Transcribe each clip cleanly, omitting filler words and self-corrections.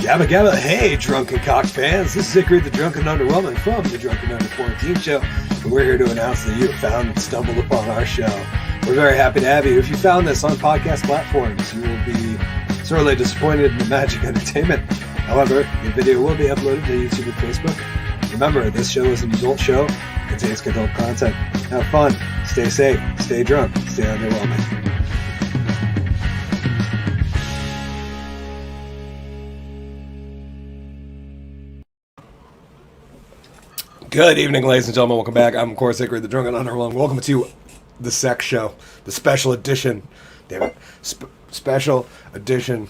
Gabba Gabba, hey drunken cock fans, this is Hickory the Drunken Underwhelming from the Drunken Under Quarantine Show, and we're here to announce that you have found and stumbled upon our show. We're very happy to have you. If you found this on podcast platforms, you will be sorely disappointed in the magic entertainment. However, the video will be uploaded to YouTube and Facebook. Remember, this show is an adult show, contains adult content. Have fun, stay safe, stay drunk, stay underwhelming. Good evening, ladies and gentlemen. Welcome back. I'm, of course, Hickory, the Drunken Underwhelming. Welcome to the Sex Show, the special edition, damn it, special edition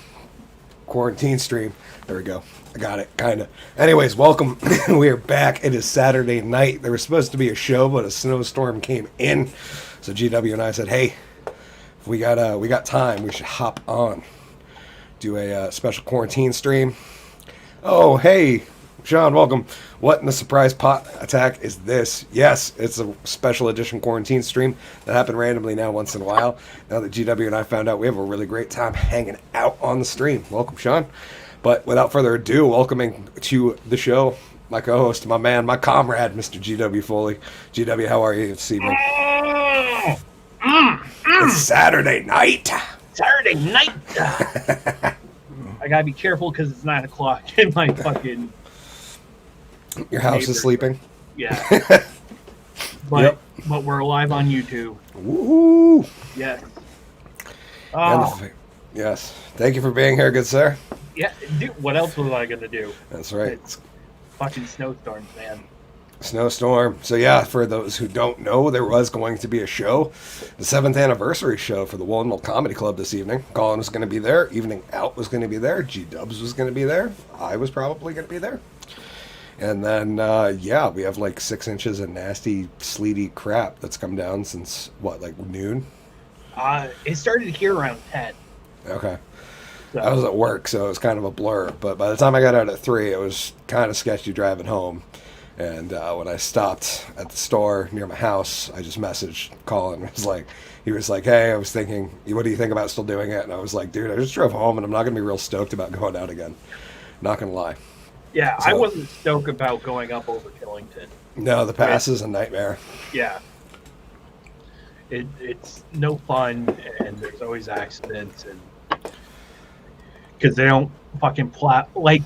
quarantine stream. There we go. I got it, kind of. Anyways, welcome. We are back. It is Saturday night. There was supposed to be a show, but a snowstorm came in. So GW and I said, hey, if we got time, we should hop on, do a special quarantine stream. Oh, hey, Sean, welcome. What in the surprise pot attack is this? Yes, it's a special edition quarantine stream that happened randomly now once in a while. Now that GW and I found out, we have a really great time hanging out on the stream. Welcome, Sean. But without further ado, welcoming to the show my co-host, my man, my comrade, Mr. GW Foley. GW, how are you this evening? It's Saturday night. Saturday night. I gotta be careful because it's 9 o'clock in my fucking... Your house is sleeping? Yeah. But we're alive on YouTube. Woo! Yes. Yes. Thank you for being here, good sir. Yeah, dude, what else was I gonna do? That's right. It's fucking snowstorms, man. Snowstorm. So yeah, for those who don't know, there was going to be a show, the 7th anniversary show for the Walnut Comedy Club this evening. Colin was going to be there. Evening Out was going to be there. G-Dubs was going to be there. I was probably going to be there. And then, we have like 6 inches of nasty, sleety crap that's come down since, what, like noon? It started here around 10. Okay. So. I was at work, so it was kind of a blur. But by the time I got out at 3, it was kind of sketchy driving home. And when I stopped at the store near my house, I just messaged Colin. He was like, hey, I was thinking, what do you think about still doing it? And I was like, dude, I just drove home, and I'm not going to be real stoked about going out again. Not going to lie. Yeah, So, I wasn't stoked about going up over Killington. No, the pass is a nightmare. Yeah. It's no fun, and there's always accidents, and because they don't fucking plow. Like,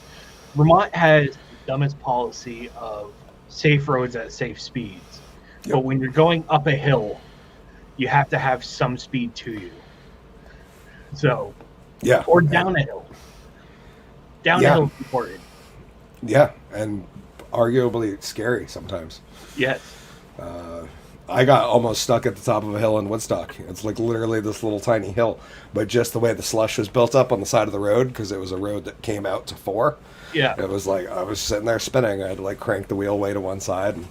Vermont has the dumbest policy of safe roads at safe speeds. Yep. But when you're going up a hill, you have to have some speed to you. So, Yeah. or down a hill. Down a hill is important. Yeah, and arguably scary sometimes. Yes. I got almost stuck at the top of a hill in Woodstock. It's like literally this little tiny hill, but just the way the slush was built up on the side of the road, because it was a road that came out to 4. Yeah. It was like I was sitting there spinning. I had to like crank the wheel way to one side and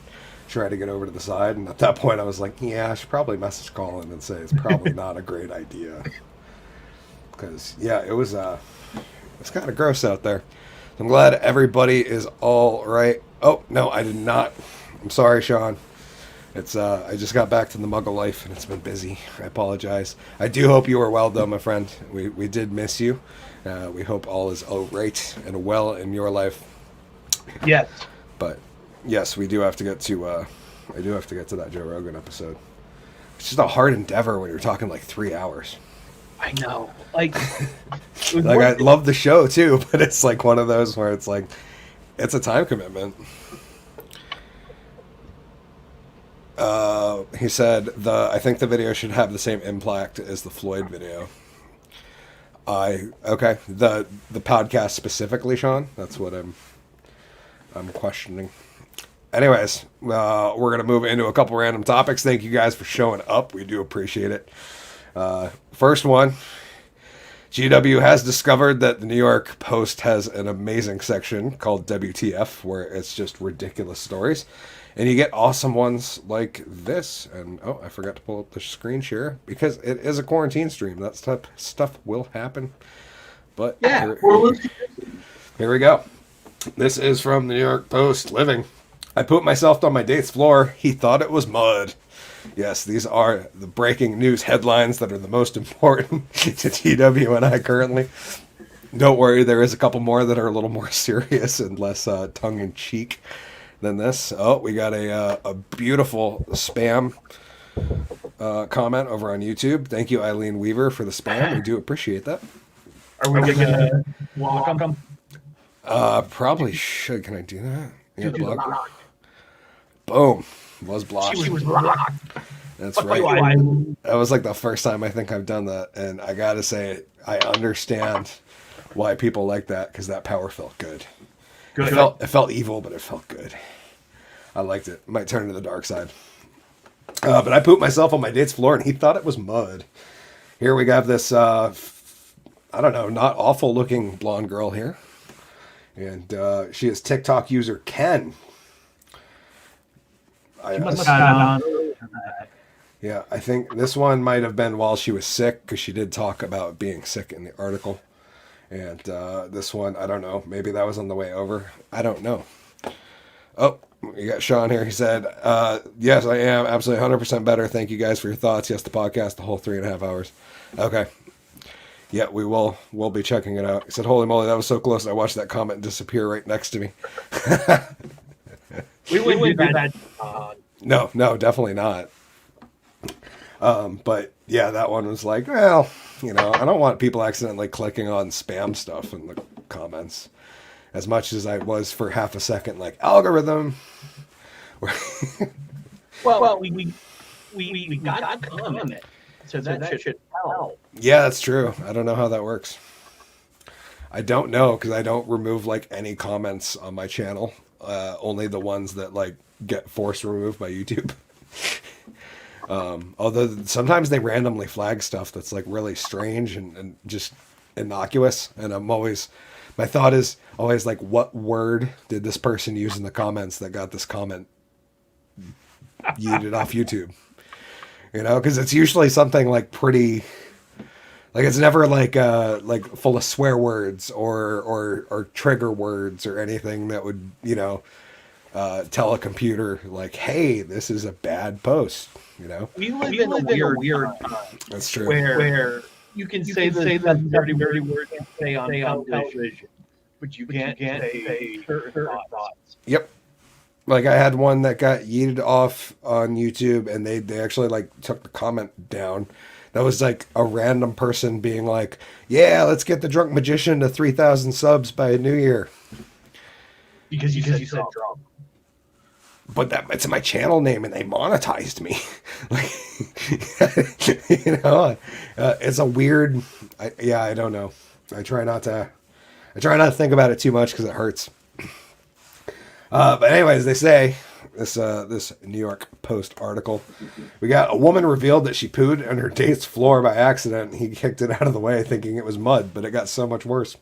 try to get over to the side. And at that point, I was like, yeah, I should probably message Colin and say it's probably not a great idea. Because, yeah, it was kind of gross out there. I'm glad everybody is all right. Oh, no, I did not. I'm sorry, Sean. It's I just got back to the Muggle life, and it's been busy. I apologize. I do hope you are well, though, my friend. We did miss you. We hope all is all right and well in your life. Yes. But, yes, we do have to get to... I do have to get to that Joe Rogan episode. It's just a hard endeavor when you're talking like 3 hours. I know. Like, like I love the show too, but it's like one of those where it's like, it's a time commitment. He said I think the video should have the same impact as the Floyd video. Okay, the podcast specifically, Sean. That's what I'm questioning. Anyways, we're gonna move into a couple random topics. Thank you guys for showing up. We do appreciate it. First one, GW has discovered that the New York Post has an amazing section called WTF, where it's just ridiculous stories. And you get awesome ones like this. And, oh, I forgot to pull up the screen share because it is a quarantine stream. That stuff will happen. But yeah, here we go. This is from the New York Post. Living. I pooped myself on my date's floor. He thought it was mud. Yes, these are the breaking news headlines that are the most important to TW and I currently. Don't worry, there is a couple more that are a little more serious and less tongue in cheek than this. Oh, we got a beautiful spam comment over on YouTube. Thank you, Eileen Weaver, for the spam. We do appreciate that. Are we gonna block them? Probably should. Can I do that? Yeah, Do the block. block. Boom. Was blocked. She was blocked. That's Fuck right. you, Eileen. That was like the first time I think I've done that, and I gotta say, I understand why people like that because that power felt good. Good. It felt evil, but it felt good. I liked it. Might turn to the dark side. But I pooped myself on my date's floor, and he thought it was mud. Here we have this, I don't know, not awful looking blonde girl here. And she is TikTok user Ken. She must have Yeah, I think this one might have been while she was sick, because she did talk about being sick in the article. And this one, I don't know. Maybe that was on the way over. I don't know. Oh, you got Sean here. He said, yes, I am absolutely 100% better. Thank you guys for your thoughts. Yes, the podcast, the whole 3.5 hours. Okay. Yeah, we'll be checking it out. He said, holy moly, that was so close. I watched that comment disappear right next to me. we wouldn't do that. No, definitely not. But yeah, that one was like, well, I don't want people accidentally clicking on spam stuff in the comments as much as I was for half a second, like algorithm. Well, we got a comment, so that should help. Yeah, that's true. I don't know how that works. I don't know because I don't remove like any comments on my channel. Only the ones that like get forced removed by YouTube. Although sometimes they randomly flag stuff that's like really strange and just innocuous. And my thought is always like, what word did this person use in the comments that got this comment yeeted off YouTube? Because it's usually something like pretty, like it's never like full of swear words or trigger words or anything that would, tell a computer like, hey, this is a bad post. We live in a weird time. That's true. Where you can say the dirty words you say on television, but you can't say certain thoughts. Yep. Like I had one that got yeeted off on YouTube, and they actually like took the comment down. That was like a random person being like, "Yeah, let's get the drunk magician to 3,000 subs by New Year." Because you said drunk. But it's my channel name, and they monetized me. Like, it's a weird. I don't know. I try not to think about it too much because it hurts. But anyways, they say this New York Post article, we got a woman revealed that she pooed on her date's floor by accident. He kicked it out of the way thinking it was mud, but it got so much worse.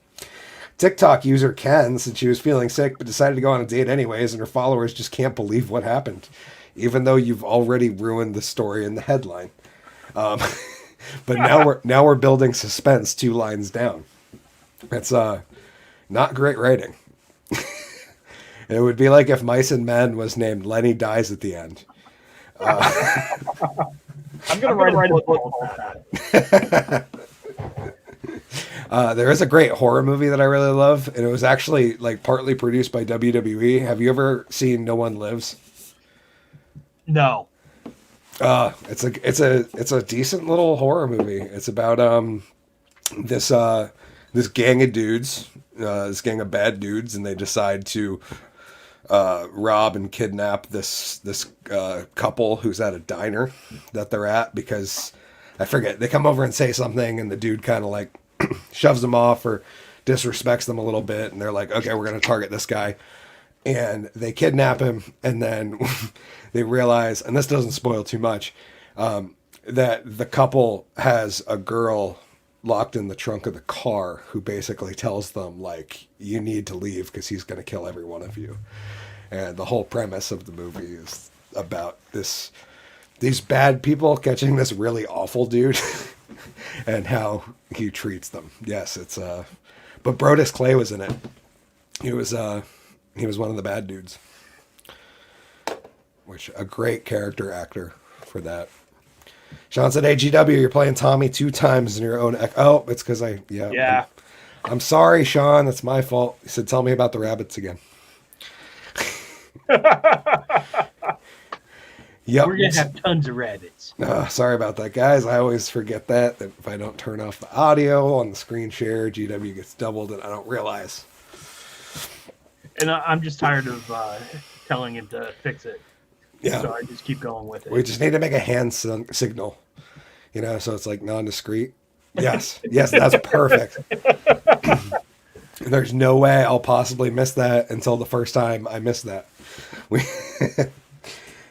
TikTok user Ken said she was feeling sick but decided to go on a date anyways, and her followers just can't believe what happened, even though you've already ruined the story in the headline. But now we're building suspense 2 lines down. That's not great writing. It would be like if Mice and Men was named Lenny Dies at the end. I'm gonna write a book on that. There is a great horror movie that I really love, and it was actually like partly produced by WWE. Have you ever seen No One Lives? No. It's a decent little horror movie. It's about this gang of dudes, this gang of bad dudes, and they decide to rob and kidnap this couple who's at a diner that they're at because I forget, they come over and say something, and the dude kind of like shoves them off or disrespects them a little bit, and they're like, okay, we're going to target this guy, and they kidnap him, and then they realize, and this doesn't spoil too much, that the couple has a girl locked in the trunk of the car who basically tells them like, you need to leave because he's going to kill every one of you. And the whole premise of the movie is about these bad people catching this really awful dude and how he treats them. Yes, it's but Brodus Clay was in it. He was one of the bad dudes, which a great character actor for that. Sean said, "Hey GW, you're playing Tommy 2 times in your own." Oh, it's because I I'm sorry, Sean. That's my fault. He said, tell me about the rabbits again. Yep. We're gonna have tons of rabbits. Sorry about that, guys. I always forget that if I don't turn off the audio on the screen share, GW gets doubled, and I don't realize. And I'm just tired of telling him to fix it. Yeah. So I just keep going with it. We just need to make a hand signal, so it's like non-discreet. Yes, that's perfect. There's no way I'll possibly miss that until the first time I missed that.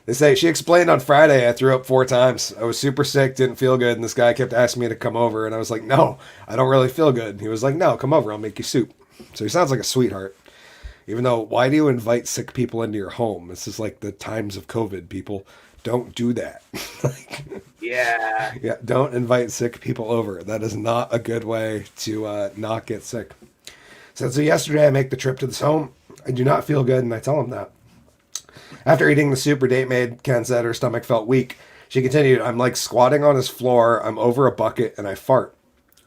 They say, she explained on Friday I threw up 4 times. I was super sick, didn't feel good, and this guy kept asking me to come over, and I was like, no, I don't really feel good. And he was like, no, come over, I'll make you soup. So he sounds like a sweetheart. Even though, why do you invite sick people into your home? This is like the times of COVID, people. Don't do that. Yeah, don't invite sick people over. That is not a good way to not get sick. So yesterday I make the trip to this home. I do not feel good, and I tell him that. After eating the soup her date made, Ken said her stomach felt weak. She continued, I'm like squatting on his floor, I'm over a bucket, and I fart.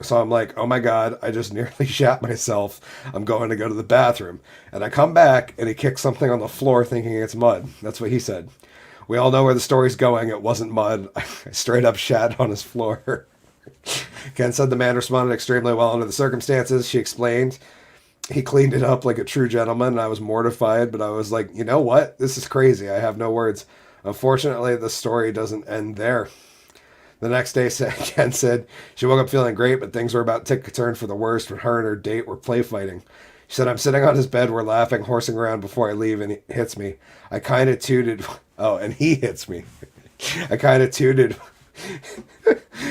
So I'm like, oh my God, I just nearly shat myself. I'm going to go to the bathroom. And I come back, and he kicks something on the floor thinking it's mud. That's what he said. We all know where the story's going. It wasn't mud. I straight up shat on his floor. Ken said the man responded extremely well under the circumstances. She explained. He cleaned it up like a true gentleman, and I was mortified, but I was like, you know what? This is crazy. I have no words. Unfortunately, the story doesn't end there. The next day, Ken said she woke up feeling great, but things were about to take a turn for the worst when her and her date were play fighting. She said, I'm sitting on his bed, we're laughing, horsing around before I leave, and he hits me. I kind of tooted. Oh, and he hits me. I kind of tooted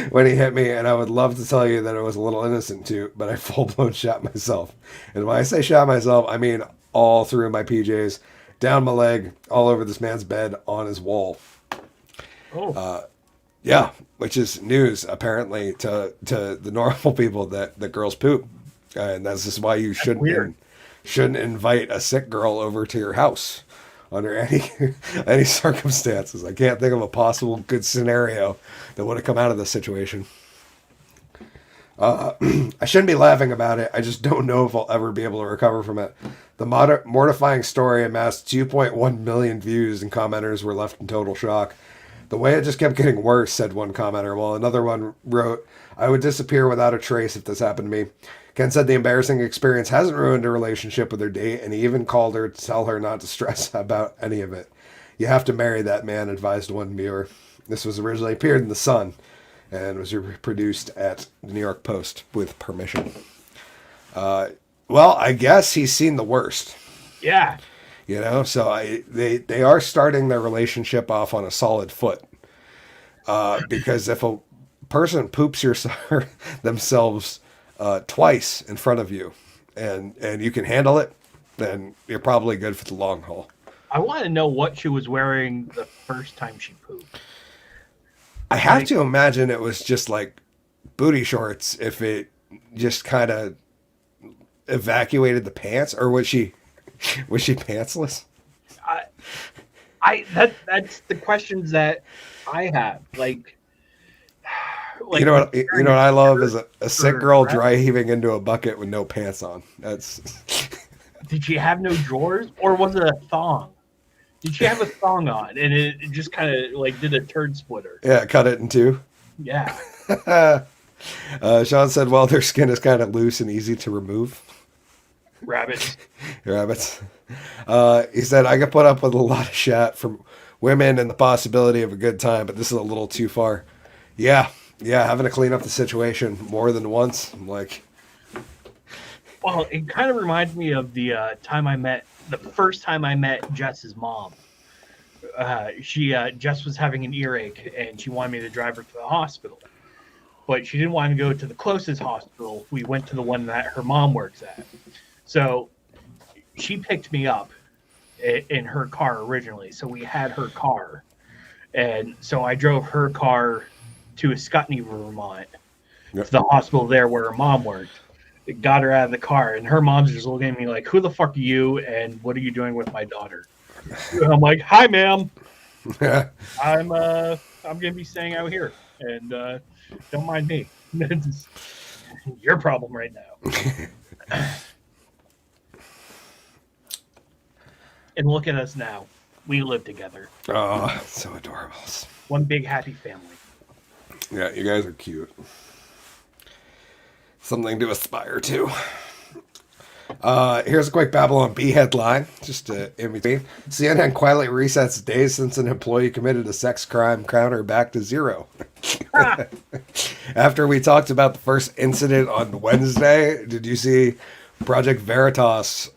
when he hit me, and I would love to tell you that it was a little innocent too, but I full-blown shot myself. And when I say shot myself, I mean all through my PJs, down my leg, all over this man's bed, on his wall. Oh. Yeah, which is news, apparently, to the normal people that girls poop. And that's just why you shouldn't invite a sick girl over to your house under any circumstances. I can't think of a possible good scenario that would have come out of this situation. I shouldn't be laughing about it. I just don't know if I'll ever be able to recover from it. The mortifying story amassed 2.1 million views, and commenters were left in total shock. The way it just kept getting worse, said one commenter, while another one wrote, I would disappear without a trace if this happened to me. Ken said the embarrassing experience hasn't ruined her relationship with her date, and he even called her to tell her not to stress about any of it. You have to marry that man, advised one viewer. This was originally appeared in The Sun and was reproduced at the New York Post with permission. Well, I guess he's seen the worst. Yeah. So they are starting their relationship off on a solid foot. Because if a person poops themselves twice in front of you, and you can handle it, then you're probably good for the long haul. I want to know what she was wearing the first time she pooped. I have to imagine it was just like booty shorts if it just kind of evacuated the pants, or was she pantsless? That's the questions that I have. Like you know what I love is a sick girl dry heaving into a bucket with no pants on. That's. Did she have no drawers, or was it a thong? Did she have a thong on and it just kind of like did a turd splitter? Yeah, cut it in two. Yeah. Sean said, well, their skin is kind of loose and easy to remove. Rabbits. He said, I could put up with a lot of shit from women and the possibility of a good time, but this is a little too far. Yeah, having to clean up the situation more than once. I'm like... Well, it kind of reminds me of the first time I met Jess's mom. Jess was having an earache, and she wanted me to drive her to the hospital. But she didn't want to go to the closest hospital. We went to the one that her mom works at. So she picked me up in her car originally. So we had her car. And so I drove her car to Ascutney, Vermont, to the hospital there where her mom worked. It got her out of the car, and her mom's just looking at me like, who the fuck are you, and what are you doing with my daughter? And I'm like, hi, ma'am. I'm going to be staying out here, and don't mind me. It's your problem right now. And look at us now. We live together. Oh, so adorable. One big happy family. Yeah, you guys are cute. Something to aspire to. Here's a quick Babylon Bee headline, just in between. CNN quietly resets days since an employee committed a sex crime, counter back to zero. After we talked about the first incident on Wednesday, did you see Project Veritas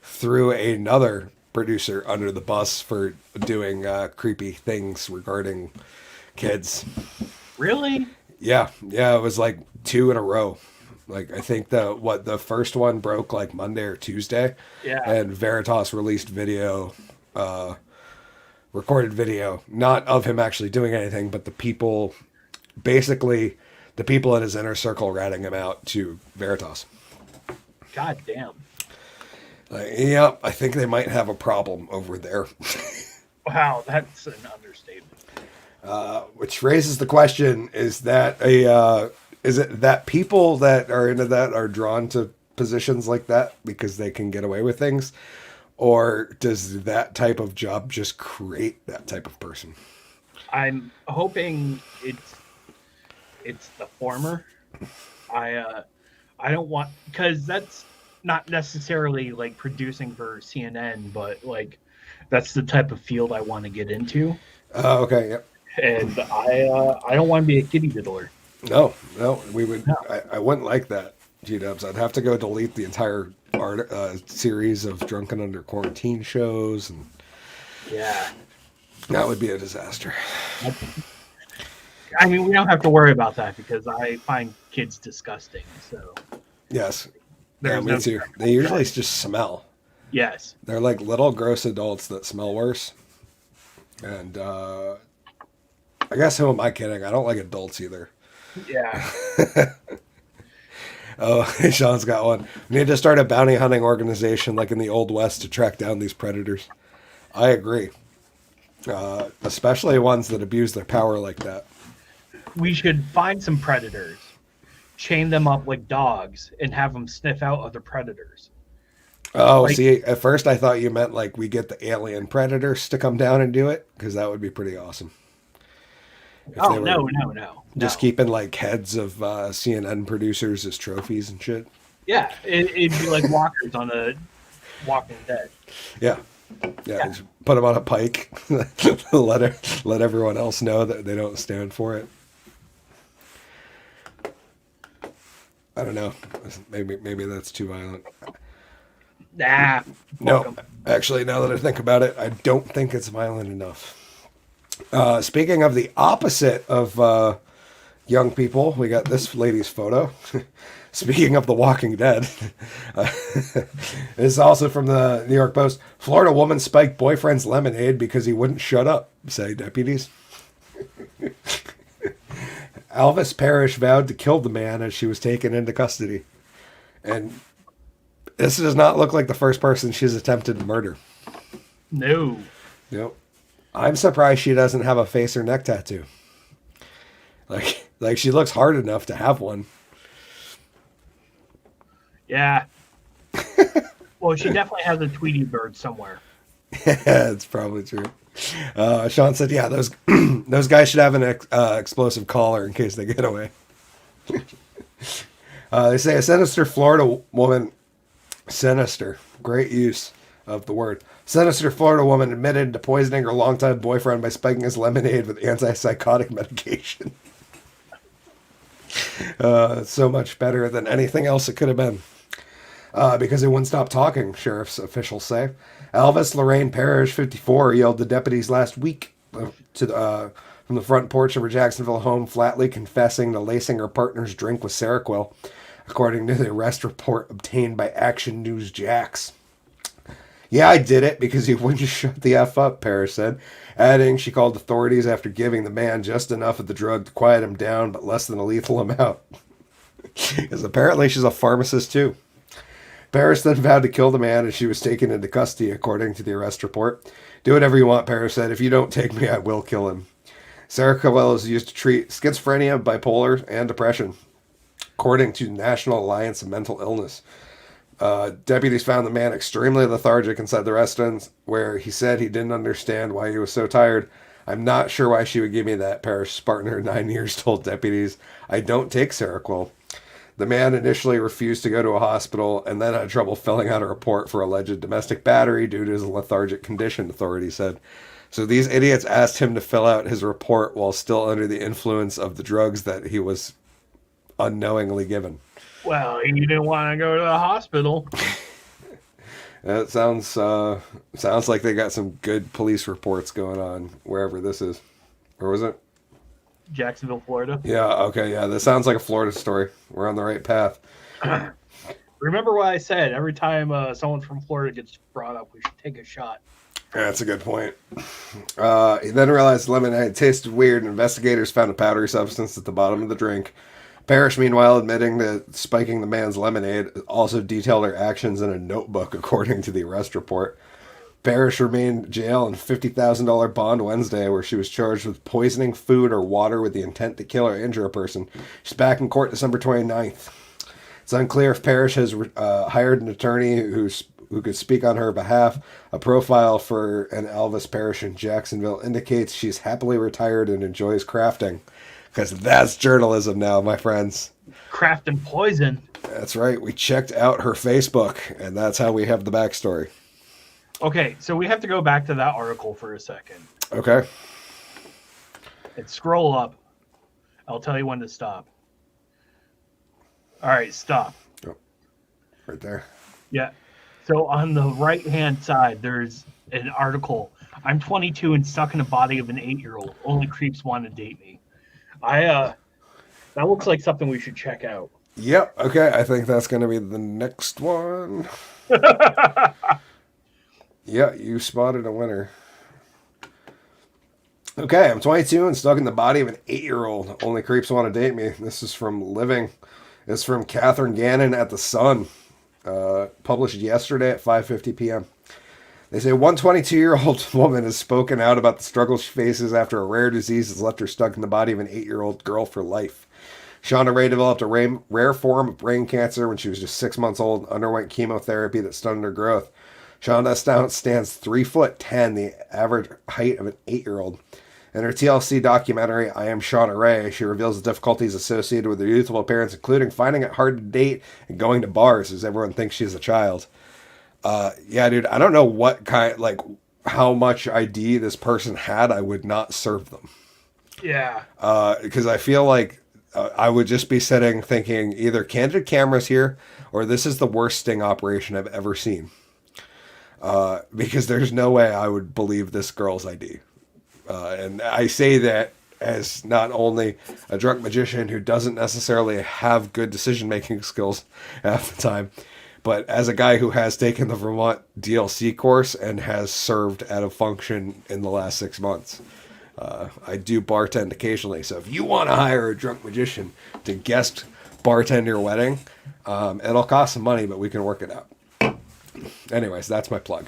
threw another producer under the bus for doing creepy things regarding kids? Really? Yeah, it was like 2 in a row. Like, I think the first one broke like Monday or Tuesday. Yeah. And Veritas released video, recorded video, not of him actually doing anything, but the people in his inner circle ratting him out to Veritas. God damn. Yeah, I think they might have a problem over there. Wow, that's an understatement. Which raises the question: is it that people that are into that are drawn to positions like that because they can get away with things, or does that type of job just create that type of person? I'm hoping it's the former. I don't want, because that's not necessarily like producing for CNN, but like that's the type of field I want to get into. Okay, yep. And I don't want to be a kitty diddler. No, we would. No. I wouldn't like that, G-dubs. I'd have to go delete the entire series of Drunken Under Quarantine shows, and yeah, that would be a disaster. I mean, we don't have to worry about that because I find kids disgusting. So yes, yeah, me too. They usually just smell. Yes, they're like little gross adults that smell worse. And I guess who am I kidding? I don't like adults either. Yeah. Oh, Sean's got one. We need to start a bounty hunting organization like in the Old West to track down these predators. I agree. Especially ones that abuse their power like that. We should find some predators, chain them up like dogs, and have them sniff out other predators. Oh, like, see, at first I thought you meant like we get the alien predators to come down and do it, because that would be pretty awesome. No. Just keeping like heads of CNN producers as trophies and shit. Yeah, it'd be like walkers on a Walking Dead. Yeah. Put them on a pike. let everyone else know that they don't stand for it. I don't know. Maybe that's too violent. Nah. No, actually, now that I think about it, I don't think it's violent enough. Speaking of the opposite of young people, we got this lady's photo. Speaking of The Walking Dead, this is also from the New York Post. Florida woman spiked boyfriend's lemonade because he wouldn't shut up, say deputies. Alvis Parrish vowed to kill the man as she was taken into custody. And this does not look like the first person she's attempted to murder. No. Nope. I'm surprised she doesn't have a face or neck tattoo. Like she looks hard enough to have one. Yeah. Well, she definitely has a Tweety bird somewhere. Yeah, it's probably true. Sean said, yeah, those those guys should have an explosive collar in case they get away. They say a sinister Florida woman, sinister, great use of the word. Sinister Florida woman admitted to poisoning her longtime boyfriend by spiking his lemonade with antipsychotic medication. So much better than anything else it could have been. Because he wouldn't stop talking, sheriff's officials say. Alvis Lorraine Parrish, 54, yelled to deputies last week from the front porch of her Jacksonville home, flatly confessing to lacing her partner's drink with Seroquel, according to the arrest report obtained by Action News Jax. Yeah, I did it because he wouldn't shut the F up, Parrish said, adding she called authorities after giving the man just enough of the drug to quiet him down, but less than a lethal amount. Because apparently she's a pharmacist too. Parrish then vowed to kill the man as she was taken into custody, according to the arrest report. Do whatever you want, Parrish said. If you don't take me, I will kill him. Seroquel is used to treat schizophrenia, bipolar, and depression. according to National Alliance of Mental Illness. Deputies found the man extremely lethargic inside the residence, where he said he didn't understand why he was so tired. I'm not sure why she would give me that, Parish Spartner, 9 years, told deputies. I don't take Seroquel. The man initially refused to go to a hospital and then had trouble filling out a report for alleged domestic battery due to his lethargic condition, authorities said. So these idiots asked him to fill out his report while still under the influence of the drugs that he was unknowingly given. Well, he didn't want to go to the hospital. That sounds like they got some good police reports going on wherever this is. Or was it? Jacksonville, Florida. Yeah, okay, yeah. This sounds like a Florida story. We're on the right path. Remember what I said? Every time someone from Florida gets brought up, we should take a shot. Yeah, that's a good point. He then realized the lemonade tasted weird, and investigators found a powdery substance at the bottom of the drink. Parrish, meanwhile, admitting to spiking the man's lemonade, also detailed her actions in a notebook, according to the arrest report. Parrish remained in jail on $50,000 bond Wednesday, where she was charged with poisoning food or water with the intent to kill or injure a person. She's back in court December 29th. It's unclear if Parrish has hired an attorney who could speak on her behalf. A profile for an Elvis Parrish in Jacksonville indicates she's happily retired and enjoys crafting. Because that's journalism now, my friends. Craft and poison. That's right. We checked out her Facebook, and that's how we have the backstory. Okay, so we have to go back to that article for a second. Okay. And scroll up. I'll tell you when to stop. All right, stop. Oh, right there. Yeah. So on the right-hand side, there's an article. I'm 22 and stuck in the body of an 8-year-old. Only creeps want to date me. That looks like something we should check out. Yep. Okay. I think that's going to be the next one. Yeah, you spotted a winner. Okay, I'm 22 and stuck in the body of an 8-year-old. Only creeps want to date me. This is from Living. It's from Catherine Gannon at The Sun. Published yesterday at 5:50 p.m. They say one 22-year-old woman has spoken out about the struggle she faces after a rare disease has left her stuck in the body of an 8-year-old girl for life. Shauna Ray developed a rare form of brain cancer when she was just 6 months old and underwent chemotherapy that stunted her growth. Shauna stands 3'10", the average height of an 8-year-old. In her TLC documentary, I Am Shauna Ray, she reveals the difficulties associated with her youthful appearance, including finding it hard to date and going to bars, as everyone thinks she's a child. Yeah, dude, I don't know what how much ID this person had. I would not serve them. Yeah. Because I feel like I would just be sitting thinking either candid cameras here or this is the worst sting operation I've ever seen. Because there's no way I would believe this girl's ID. And I say that as not only a drunk magician who doesn't necessarily have good decision-making skills half the time, but as a guy who has taken the Vermont DLC course and has served at a function in the last 6 months. I do bartend occasionally, so if you want to hire a drunk magician to guest bartend your wedding, it'll cost some money, but we can work it out. Anyways, that's my plug.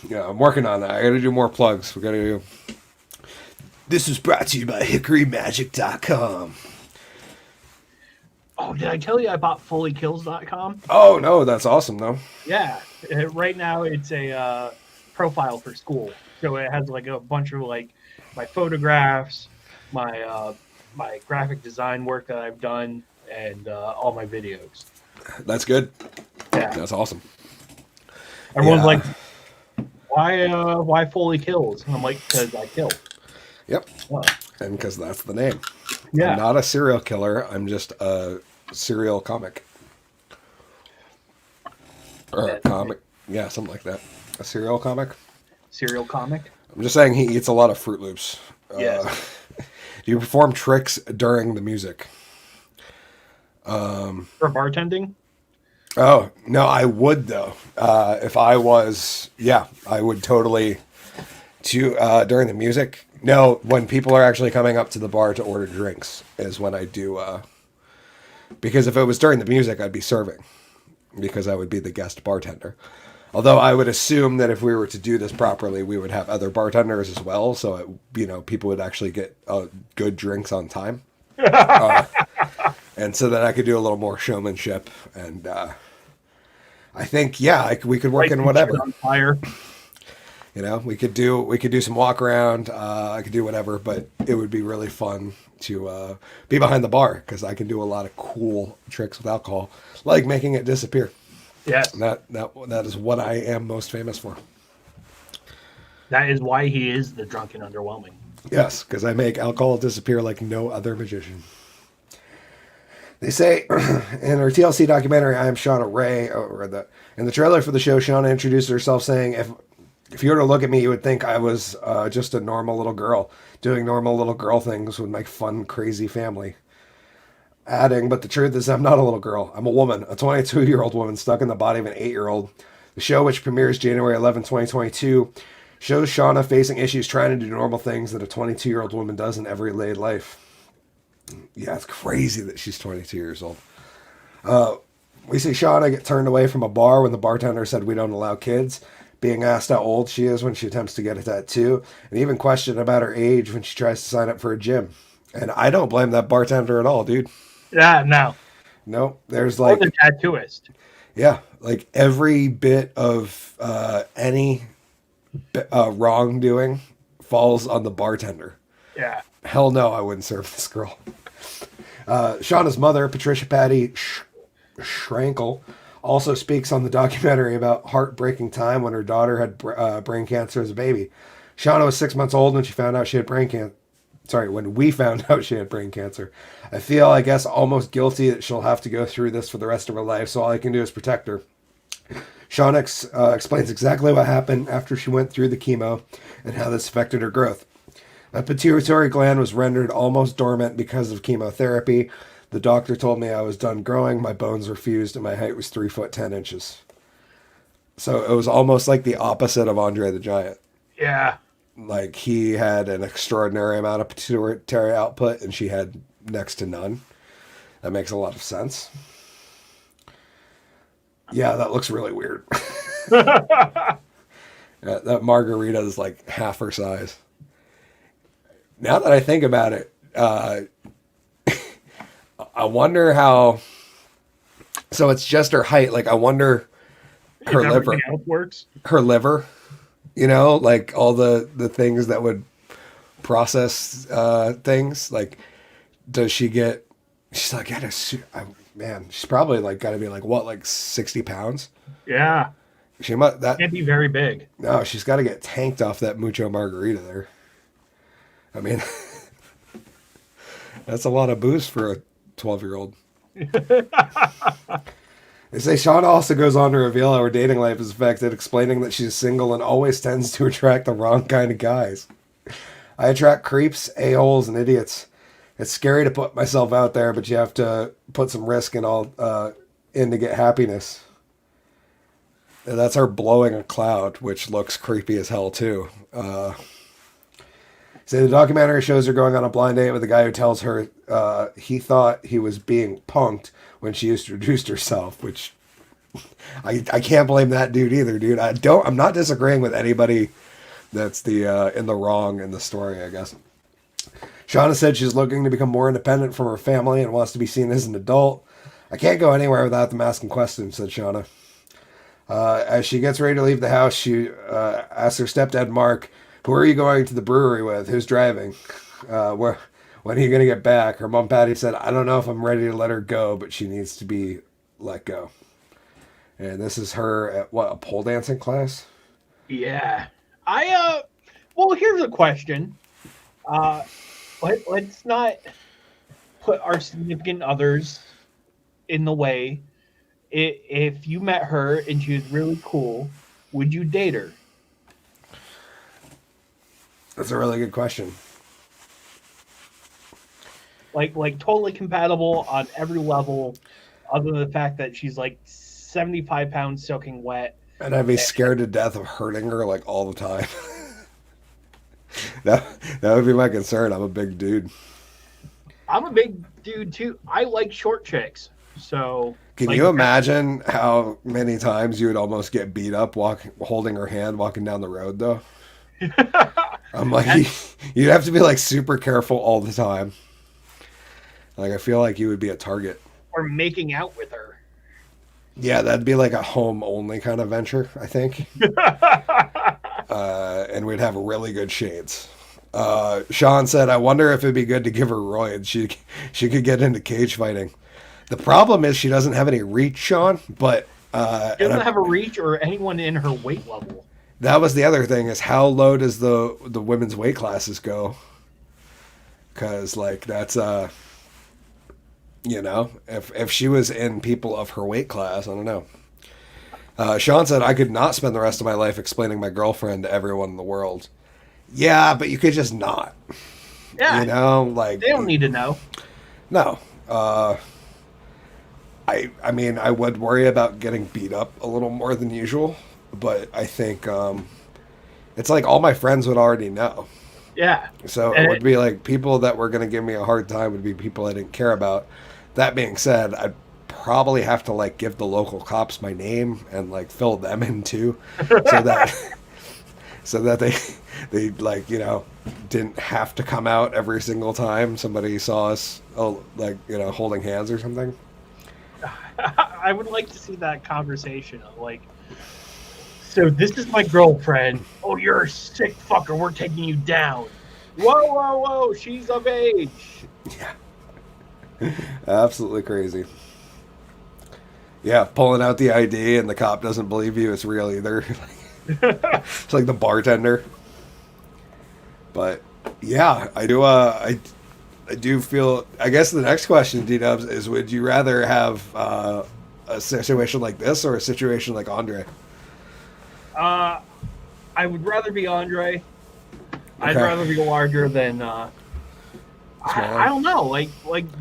Yeah, I'm working on that. I gotta do more plugs. We gotta do. This was brought to you by HickoryMagic.com. Oh, did I tell you I bought FoleyKills.com? Oh, no, that's awesome, though. Yeah. Right now, it's a profile for school. So it has like a bunch of like my photographs, my graphic design work that I've done, and all my videos. That's good. Yeah. That's awesome. Everyone's like, why Foley Kills? And I'm like, because I kill. Yep. Oh. And because that's the name. Yeah. I'm not a serial killer. I'm just a serial comic. Or a comic. Yeah, something like that. A serial comic. Serial comic? I'm just saying he eats a lot of Fruit Loops. Yes. Do you perform tricks during the music? For bartending? Oh, no, I would, though. If I was, yeah, I would totally. During the music? No, when people are actually coming up to the bar to order drinks is when I do. Because if it was during the music, I'd be serving. Because I would be the guest bartender. Although I would assume that if we were to do this properly, we would have other bartenders as well. So, people would actually get good drinks on time. And so that I could do a little more showmanship. And I think, we could work in whatever. On fire. You know, we could do some walk around. I could do whatever, but it would be really fun to be behind the bar because I can do a lot of cool tricks with alcohol, like making it disappear. Yes, And that is what I am most famous for. that is why he is the drunk and underwhelming. Yes, because I make alcohol disappear like no other magician. They say in her TLC documentary, I Am Shauna Ray, in the trailer for the show, Shauna introduced herself saying, if you were to look at me, you would think I was just a normal little girl doing normal little girl things with my fun, crazy family. Adding, but the truth is I'm not a little girl. I'm a woman, a 22-year-old woman stuck in the body of an 8-year-old. The show, which premieres January 11, 2022, shows Shauna facing issues trying to do normal things that a 22-year-old woman does in everyday life. Yeah, it's crazy that she's 22 years old. We see Shauna get turned away from a bar when the bartender said we don't allow kids, being asked how old she is when she attempts to get a tattoo, and even questioned about her age when she tries to sign up for a gym. And I don't blame that bartender at all, dude. Yeah, no. Nope. There's Or like... the tattooist. Yeah, like every bit of any wrongdoing falls on the bartender. Yeah. Hell no, I wouldn't serve this girl. Shauna's mother, Patricia Patty Schrankel, also speaks on the documentary about heartbreaking time when her daughter had brain cancer as a baby. Shauna was 6 months old when she found out she had brain cancer. Sorry, when we found out she had brain cancer. I feel, I guess, almost guilty that she'll have to go through this for the rest of her life, so all I can do is protect her. Shauna explains exactly what happened after she went through the chemo and how this affected her growth. My pituitary gland was rendered almost dormant because of chemotherapy. The doctor told me I was done growing, my bones were fused, and my height was 3 foot 10 inches. So it was almost like the opposite of Andre the Giant. Yeah. Like, he had an extraordinary amount of pituitary output, and she had next to none. That makes a lot of sense. Yeah, that looks really weird. That margarita is like half her size. Now that I think about it, I wonder how... So it's just her height. Like, I wonder her liver. Else works. Her liver, you know, like all the things that would process things. Like, does she get... She's like, man, she's probably like got to be like, what, like 60 pounds? Yeah. She must... That Can't be very big. No, she's got to get tanked off that mucho margarita there. I mean, that's a lot of booze for a 12-year-old. They say Shauna also goes on to reveal how her dating life is affected, explaining that she's single and always tends to attract the wrong kind of guys. I attract creeps, a-holes, and idiots. It's scary to put myself out there, but you have to put some risk in to get happiness. And that's her blowing a cloud, which looks creepy as hell, too. So the documentary shows her going on a blind date with a guy who tells her he thought he was being punked when she introduced herself, which I can't blame that dude either, dude. I'm not disagreeing with anybody that's in the wrong in the story, I guess. Shauna said she's looking to become more independent from her family and wants to be seen as an adult. I can't go anywhere without them asking questions, said Shauna. As she gets ready to leave the house, she asks her stepdad, Mark, who are you going to the brewery with? Who's driving? When are you going to get back? Her mom, Patty, said, I don't know if I'm ready to let her go, but she needs to be let go. And this is her at, a pole dancing class? Yeah. Well, here's a question. Let's not put our significant others in the way. If you met her and she was really cool, would you date her? That's a really good question. Like totally compatible on every level, other than the fact that she's like 75 pounds soaking wet. And I'd be scared to death of hurting her like all the time. that would be my concern. I'm a big dude. I'm a big dude too. I like short chicks. So can you imagine how many times you would almost get beat up holding her hand walking down the road though? I'm like, you'd have to be like super careful all the time. Like, I feel like you would be a target. Or making out with her. Yeah, that'd be like a home only kind of venture, I think. And we'd have really good shades. Sean said, "I wonder if it'd be good to give her roids. She could get into cage fighting. The problem is she doesn't have any reach, Sean. But She doesn't have a reach or anyone in her weight level. that was the other thing: is how low does the women's weight classes go? Because like that's if she was in people of her weight class, I don't know." Sean said, "I could not spend the rest of my life explaining my girlfriend to everyone in the world." Yeah, but you could just not. Yeah. Like They don't need to know. No. I mean, I would worry about getting beat up a little more than usual, but I think it's like all my friends would already know. Yeah. So it would be like people that were going to give me a hard time would be people I didn't care about. That being said, I'd probably have to like give the local cops my name and like fill them in too, so that they like didn't have to come out every single time somebody saw us holding hands or something. I would like to see that conversation of like, so this is my girlfriend. Oh, you're a sick fucker. We're taking you down. Whoa, whoa, whoa. She's of age. Yeah. Absolutely crazy. Yeah, pulling out the ID and the cop doesn't believe you. It's real either. It's like the bartender. But yeah, I do. I do feel. I guess the next question, D-Dubs, is: would you rather have a situation like this or a situation like Andre? I would rather be Andre. Okay. I'd rather be larger than. I don't know. Like,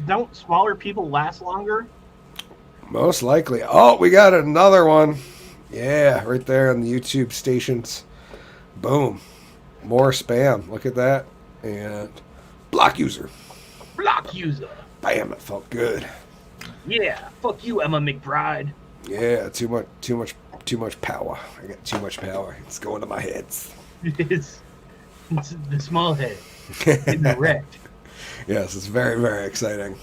don't smaller people last longer? Most likely. Oh, we got another one. Yeah, right there on the YouTube stations. Boom. More spam. Look at that. And block user. Block user. Bam, it felt good. Yeah. Fuck you, Emma McBride. Yeah, too much power. I got too much power. It's going to my heads. It's the small head. In the wreck. Yes, it's very, very exciting.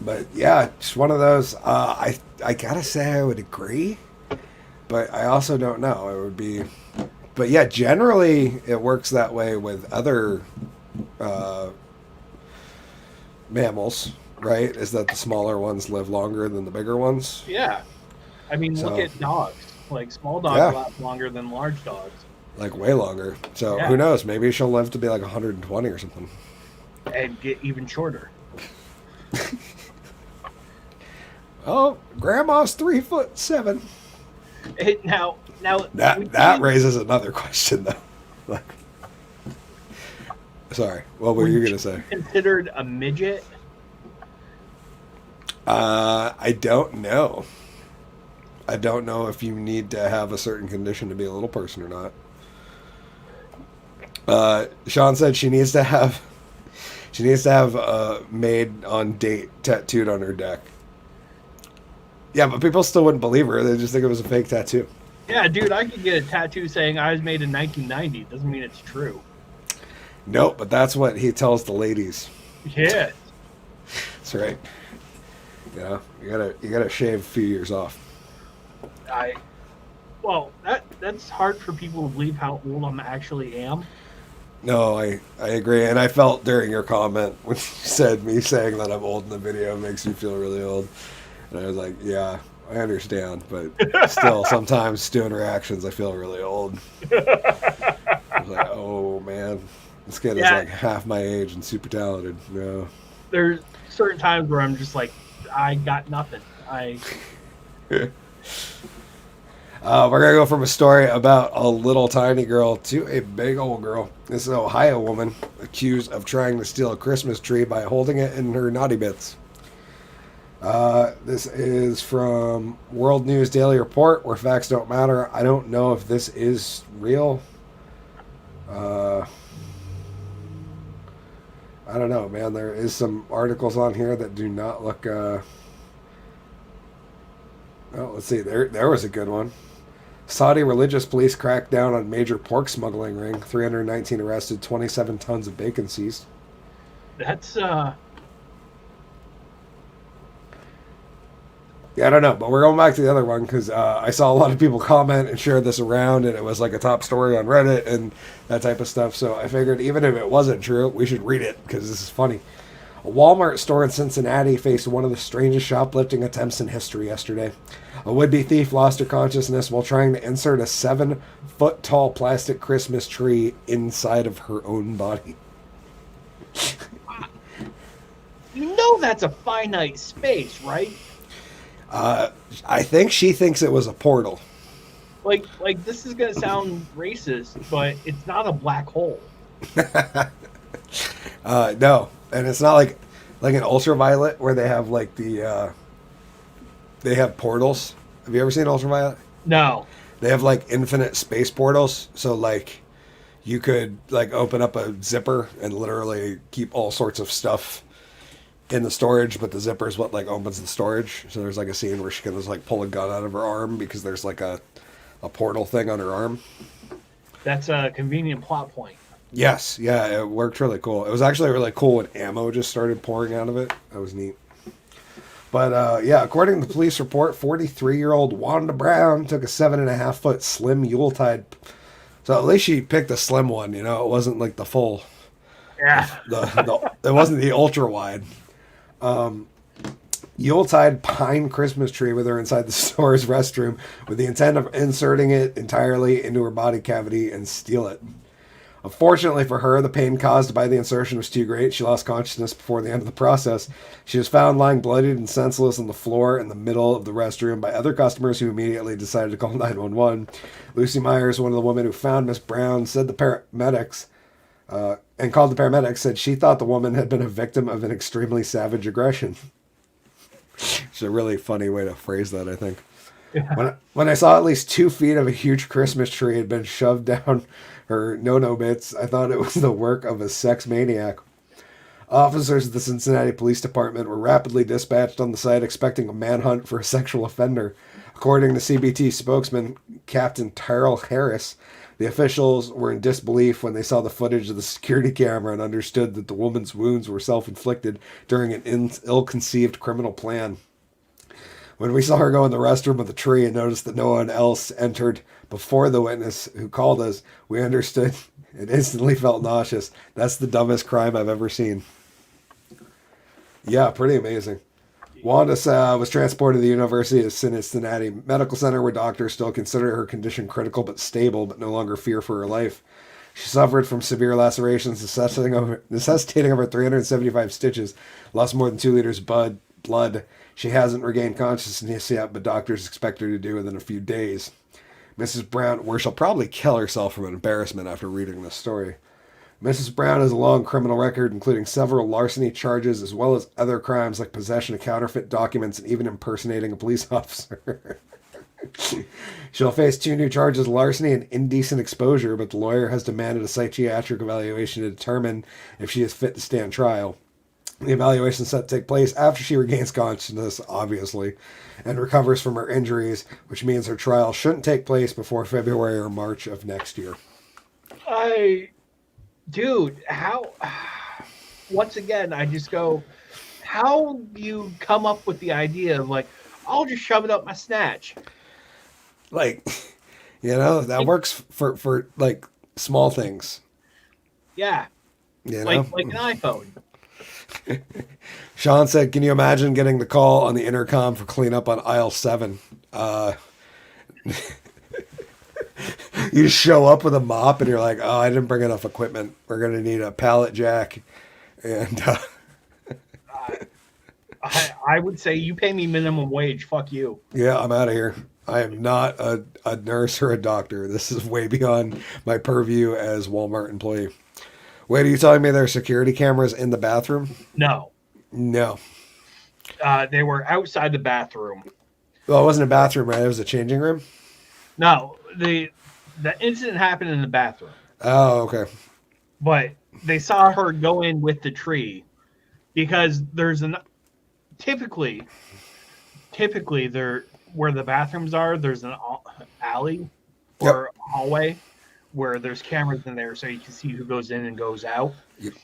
But yeah, just one of those. I gotta say I would agree, but I also don't know. It would be, but yeah, generally it works that way with other mammals, right? Is that the smaller ones live longer than the bigger ones? Yeah. I mean, look at dogs. Like, small dogs last longer than large dogs. Like, way longer. So, who knows? Maybe she'll live to be like 120 or something. And get even shorter. Oh, Grandma's 3'7". Now that raises another question, though. Sorry, what were you gonna say? Considered a midget? I don't know. I don't know if you need to have a certain condition to be a little person or not. Sean said she needs to have "made on date" tattooed on her deck. Yeah, but people still wouldn't believe her. They just think it was a fake tattoo. Yeah, dude, I could get a tattoo saying I was made in 1990. Doesn't mean it's true. Nope, but that's what he tells the ladies. Yeah. That's right. Yeah, you gotta shave a few years off. That's hard for people to believe how old I actually am. No, I agree, and I felt during your comment when you said me saying that I'm old in the video makes me feel really old. And I was like, yeah, I understand, but still, sometimes doing reactions, I feel really old. I was like, oh, man, this kid is like half my age and super talented. No. There's certain times where I'm just like, I got nothing. We're going to go from a story about a little tiny girl to a big old girl. This is an Ohio woman accused of trying to steal a Christmas tree by holding it in her naughty bits. This is from World News Daily Report, where facts don't matter. I don't know if this is real. I don't know, man. There is some articles on here that do not look... Oh, let's see. There was a good one. Saudi religious police cracked down on major pork smuggling ring. 319 arrested, 27 tons of bacon seized. That's Yeah, I don't know, but we're going back to the other one because I saw a lot of people comment and share this around, and it was like a top story on Reddit and that type of stuff. So I figured even if it wasn't true, we should read it because this is funny. A Walmart store in Cincinnati faced one of the strangest shoplifting attempts in history yesterday. A would-be thief lost her consciousness while trying to insert a 7-foot-tall plastic Christmas tree inside of her own body. that's a finite space, right? I think she thinks it was a portal. Like this is gonna sound racist, but it's not a black hole. No, and it's not like an ultraviolet where they have like the they have portals. Have you ever seen ultraviolet? No. They have like infinite space portals, so like you could like open up a zipper and literally keep all sorts of stuff in the storage, but the zipper is what like opens the storage. So there's like a scene where she can just like pull a gun out of her arm because there's like a portal thing on her arm. That's a convenient plot point. Yes, yeah, it worked really cool. It was actually really cool when ammo just started pouring out of it. That was neat. But yeah, according to the police report, 43-year-old Wanda Brown took a 7.5-foot slim Yuletide. So at least she picked a slim one, you know. It wasn't like the full. Yeah. It wasn't the ultra wide. Yuletide pine Christmas tree with her inside the store's restroom with the intent of inserting it entirely into her body cavity and steal it. Unfortunately for her, the pain caused by the insertion was too great. She lost consciousness before the end of the process. She was found lying bloodied and senseless on the floor in the middle of the restroom by other customers who immediately decided to call 911. Lucy Myers, one of the women who found Miss Brown, said the paramedics and called the paramedics, said she thought the woman had been a victim of an extremely savage aggression. It's a really funny way to phrase that, I think. Yeah. When I saw at least 2 feet of a huge Christmas tree had been shoved down her no-no bits, I thought it was the work of a sex maniac. Officers of the Cincinnati Police Department were rapidly dispatched on the site expecting a manhunt for a sexual offender. According to CBT spokesman Captain Tyrell Harris, the officials were in disbelief when they saw the footage of the security camera and understood that the woman's wounds were self-inflicted during an ill-conceived criminal plan. When we saw her go in the restroom with the tree and noticed that no one else entered before the witness who called us, we understood and instantly felt nauseous. That's the dumbest crime I've ever seen. Yeah, pretty amazing. Wanda was transported to the University of Cincinnati Medical Center, where doctors still consider her condition critical but stable, but no longer fear for her life. She suffered from severe lacerations, necessitating over 375 stitches, lost more than 2 liters of blood. She hasn't regained consciousness yet, but doctors expect her to do within a few days. Mrs. Brown, where she'll probably kill herself from embarrassment after reading this story. Mrs. Brown has a long criminal record, including several larceny charges, as well as other crimes like possession of counterfeit documents and even impersonating a police officer. She'll face 2 new charges, larceny and indecent exposure, but the lawyer has demanded a psychiatric evaluation to determine if she is fit to stand trial. The evaluation is set to take place after she regains consciousness, obviously, and recovers from her injuries, which means her trial shouldn't take place before February or March of next year. Dude, how? Once again, I just go, how do you come up with the idea of like, I'll just shove it up my snatch? Like, you know, that works for like small things. Yeah. You know? Like an iPhone. Sean said, can you imagine getting the call on the intercom for cleanup on aisle 7? You show up with a mop and you're like, oh, I didn't bring enough equipment. We're going to need a pallet jack. And I would say you pay me minimum wage. Fuck you. Yeah, I'm out of here. I am not a nurse or a doctor. This is way beyond my purview as Walmart employee. Wait, are you telling me there are security cameras in the bathroom? No. They were outside the bathroom. Well, it wasn't a bathroom, right? It was a changing room? No, the incident happened in the bathroom. Oh, okay. But they saw her go in with the tree because there's typically there where the bathrooms are, there's an alley or a hallway where there's cameras in there so you can see who goes in and goes out. Yep.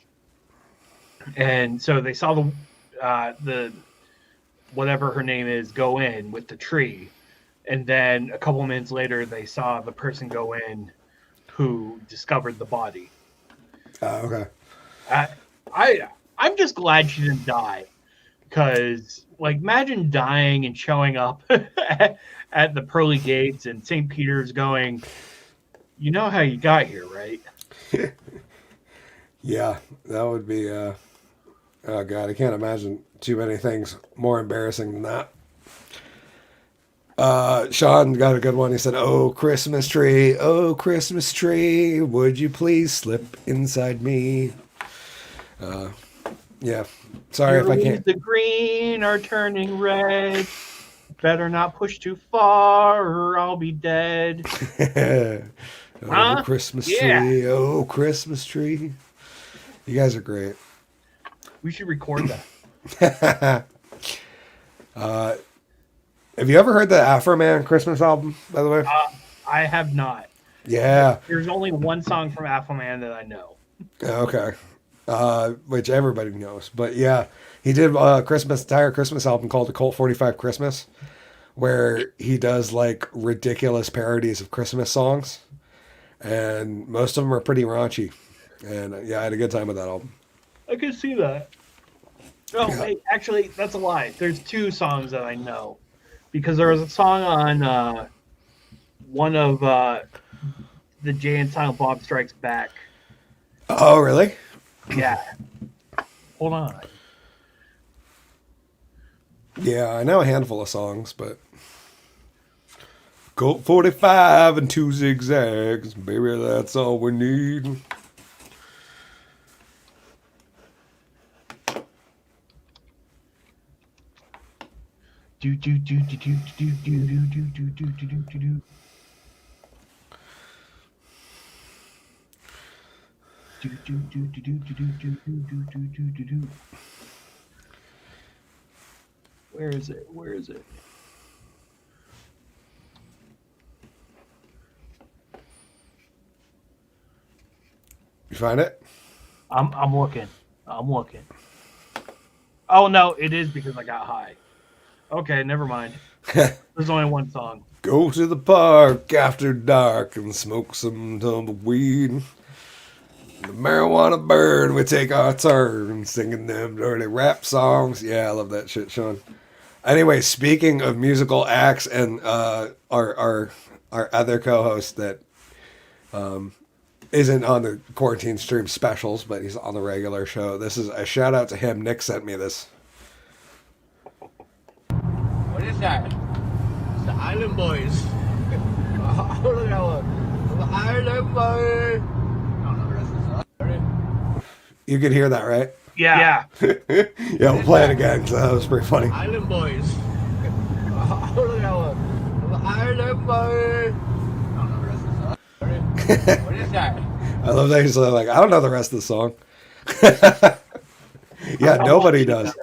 And so they saw the whatever her name is go in with the tree, and then a couple minutes later they saw the person go in who discovered the body. Okay. I'm just glad she didn't die, because like imagine dying and showing up at the pearly gates and St. Peter's going, you know how you got here, right? Yeah, that would be. Oh God, I can't imagine too many things more embarrassing than that. Sean got a good one. He said, oh, Christmas tree, would you please slip inside me? Yeah. Sorry Your if I leaves can't. the green are turning red. Better not push too far or I'll be dead. Oh, Christmas tree, oh, Christmas tree. You guys are great. We should record that. Have you ever heard the Afro Man Christmas album, by the way? I have not. Yeah. There's only one song from Afroman that I know. Okay. Which everybody knows. But yeah, he did entire Christmas album called The Colt 45 Christmas, where he does like ridiculous parodies of Christmas songs. And most of them are pretty raunchy. And yeah, I had a good time with that album. I can see that. Oh, wait, actually, that's a lie. There's two songs that I know. Because there was a song on one of the Jay and Silent Bob Strikes Back. Oh, really? Yeah. Hold on. Yeah, I know a handful of songs, but Colt 45 and 2 zigzags, baby, that's all we need. Do do do do do do do do do do do do do do. Do do do do do do do do do do do do do. Where is it? Where is it? You find it? I'm looking. I'm looking. Oh no, it is because I got high. Okay, never mind. There's only one song. Go to the park after dark and smoke some tumbleweed. The marijuana bird, we take our turn singing them dirty rap songs. Yeah, I love that shit, Sean. Anyway, speaking of musical acts and our other co-host that isn't on the quarantine stream specials, but he's on the regular show. This is a shout out to him. Nick sent me this. What is that? It's the Island Boys. Oh, look at that one. The Island Boys. I don't know the rest of the song. You could hear that, right? Yeah. Yeah, we'll play it again because that was pretty funny. Island Boys. Oh, look at that one. The Island Boys. I don't know the rest of the song. What is that? I love that he's like, I don't know the rest of the song. Yeah, nobody does.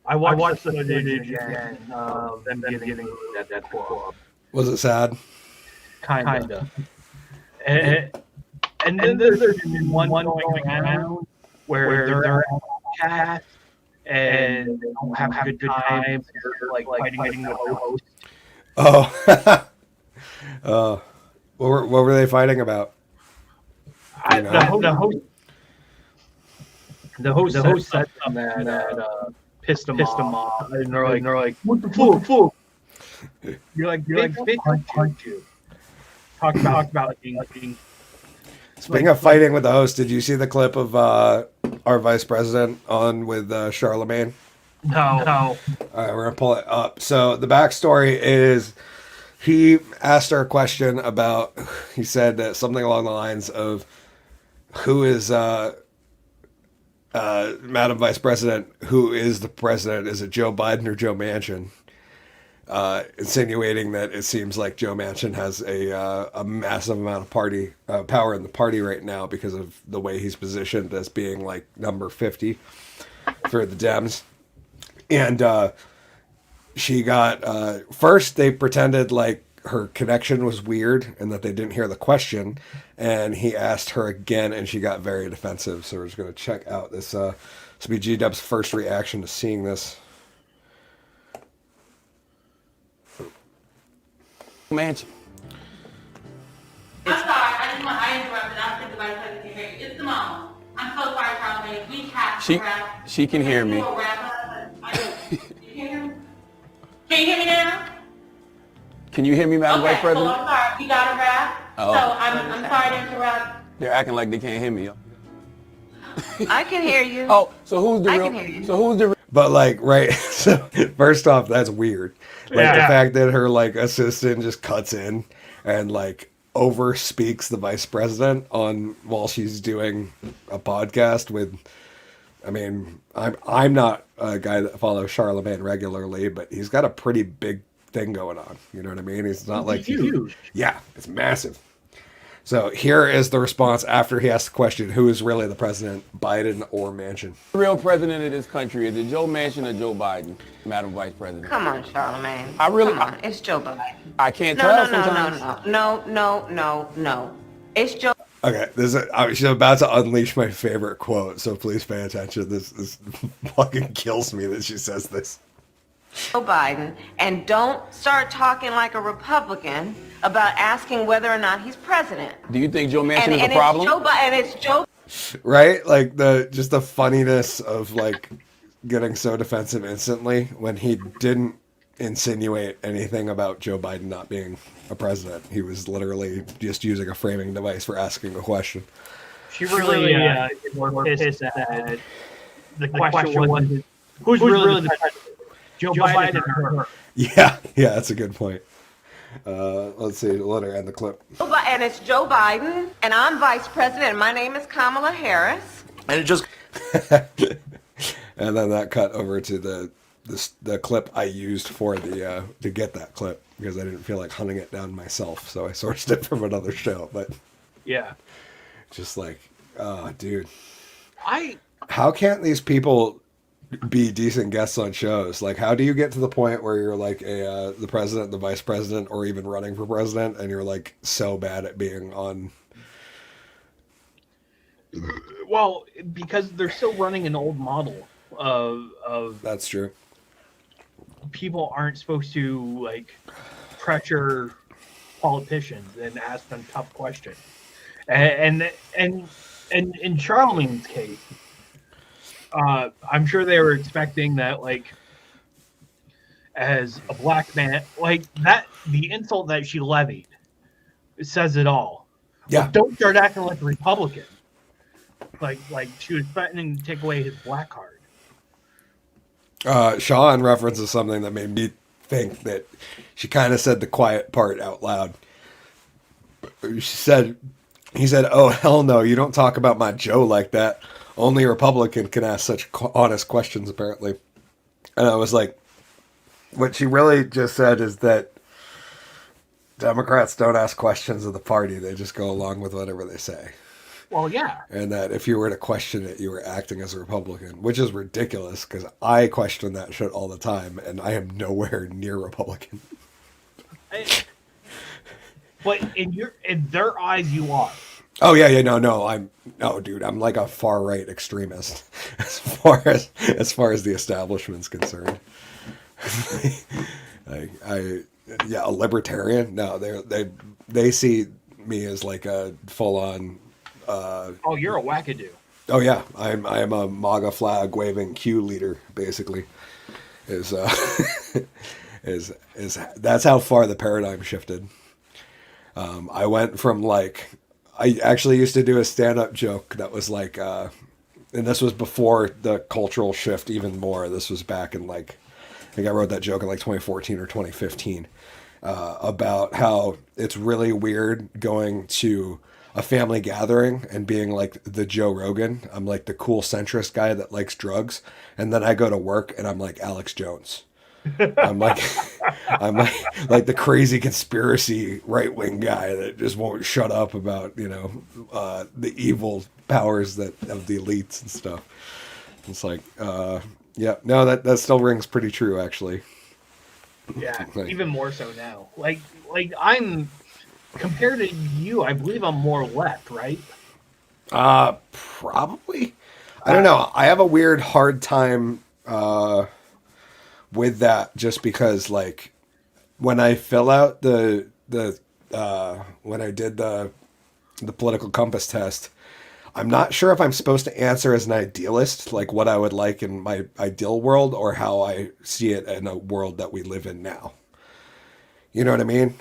I watched the footage again of them getting at that club. Was it sad? Kinda. And then there's one going around where they're at chat and they don't have a good time. They're like fighting with the host. Oh. What were they fighting about? You know? The host said something that pissed them off. And they're like, what the fuck? You're like, bitch, punch you. Talk about being. Speaking of fighting with the host, did you see the clip of our vice president on with Charlemagne? No. All right, we're gonna pull it up. So the backstory is he asked her a question about. He said that something along the lines of, "Who is Madam Vice President? Who is the president? Is it Joe Biden or Joe Manchin?" Insinuating that it seems like Joe Manchin has a massive amount of party power in the party right now because of the way he's positioned as being like number 50 for the Dems. And she got first they pretended like her connection was weird and that they didn't hear the question, and he asked her again and she got very defensive. So we're just going to check out this. This will be G-Dub's first reaction to seeing this. Mansion. I'm sorry, I interrupted. I think the vice president can hear you. It's the mom. I'm so sorry, Charlamagne. We have to wrap. She can hear me. You hear me? Can you hear me now? Can you hear me, Madam Vice So President? I'm sorry. We got to wrap. Oh. So I'm sorry to interrupt. They're acting like they can't hear me. Yo. I can hear you. Oh, so who's the I real? can hear you. So who's the? But like, right. So first off, that's weird. Like Yeah. the fact that her like assistant just cuts in and like over speaks the vice president on while she's doing a podcast with. I mean, I'm not a guy that follows Charlamagne regularly, but he's got a pretty big thing going on. You know what I mean? He's not like huge. yeah, it's massive. So here is the response after he asked the question: who is really the president, Biden or Manchin? Real president of this country, is it Joe Manchin or Joe Biden, Madam Vice President? Come on, Charlamagne. I really- Come on. It's Joe Biden. I can't No, tell no, no, sometimes. no. It's Joe. Okay, she's about to unleash my favorite quote, so please pay attention. This fucking kills me that she says this. Biden, and don't start talking like a Republican about asking whether or not he's president. Do you think Joe Manchin is And a problem? it's Joe Biden. It's Joe. Right? Like the funniness of like getting so defensive instantly when he didn't insinuate anything about Joe Biden not being a president. He was literally just using a framing device for asking a question. She really is more pissed that the question wasn't who's really the president? Joe Biden or her? Yeah, that's a good point. Let's see, let her end the clip. And it's Joe Biden, and I'm vice president, and my name is Kamala Harris. And it just And then that cut over to the clip I used for the to get that clip because I didn't feel like hunting it down myself, so I sourced it from another show. But Yeah. just like, oh, dude, I how can't these people be decent guests on shows? Like, how do you get to the point where you're like the president, the vice president, or even running for president, and you're like so bad at being on? well, because they're still running an old model of That's true. people aren't supposed to like pressure politicians and ask them tough questions. And in Charlemagne's case, I'm sure they were expecting that, like, as a black man, like that, the insult that she levied, it says it all. Yeah. Like, don't start acting like a Republican. Like she was threatening to take away his black card. Sean references something that made me think that she kind of said the quiet part out loud. He said, "Oh, hell no, you don't talk about my Joe like that. Only a Republican can ask such honest questions, apparently." And I was like, what she really just said is that Democrats don't ask questions of the party. They just go along with whatever they say. Well, yeah. And that if you were to question it, you were acting as a Republican, which is ridiculous because I question that shit all the time, and I am nowhere near Republican. But in their eyes, you are. Oh yeah, no, dude, I'm like a far right extremist as far as the establishment's concerned. a libertarian. No, they see me as like a full on. Oh, you're a wackadoo. Oh yeah, I'm a MAGA flag waving Q leader, basically. Is that's how far the paradigm shifted. I went from like, I actually used to do a stand-up joke that was like, and this was before the cultural shift even more. This was back in like, I think I wrote that joke in like 2014 or 2015, about how it's really weird going to a family gathering and being like the Joe Rogan. I'm like the cool centrist guy that likes drugs. And then I go to work and I'm like Alex Jones. I'm like the crazy conspiracy right-wing guy that just won't shut up about, the evil powers of the elites and stuff. It's like, yeah, no, that still rings pretty true, actually. Yeah, Like, even more so now. Like I'm compared to you, I believe I'm more left, right? probably. I don't know. I have a weird hard time with that just because like when I fill out the when I did the political compass test, I'm not sure if I'm supposed to answer as an idealist, like what I would like in my ideal world, or how I see it in a world that we live in now. You know what I mean?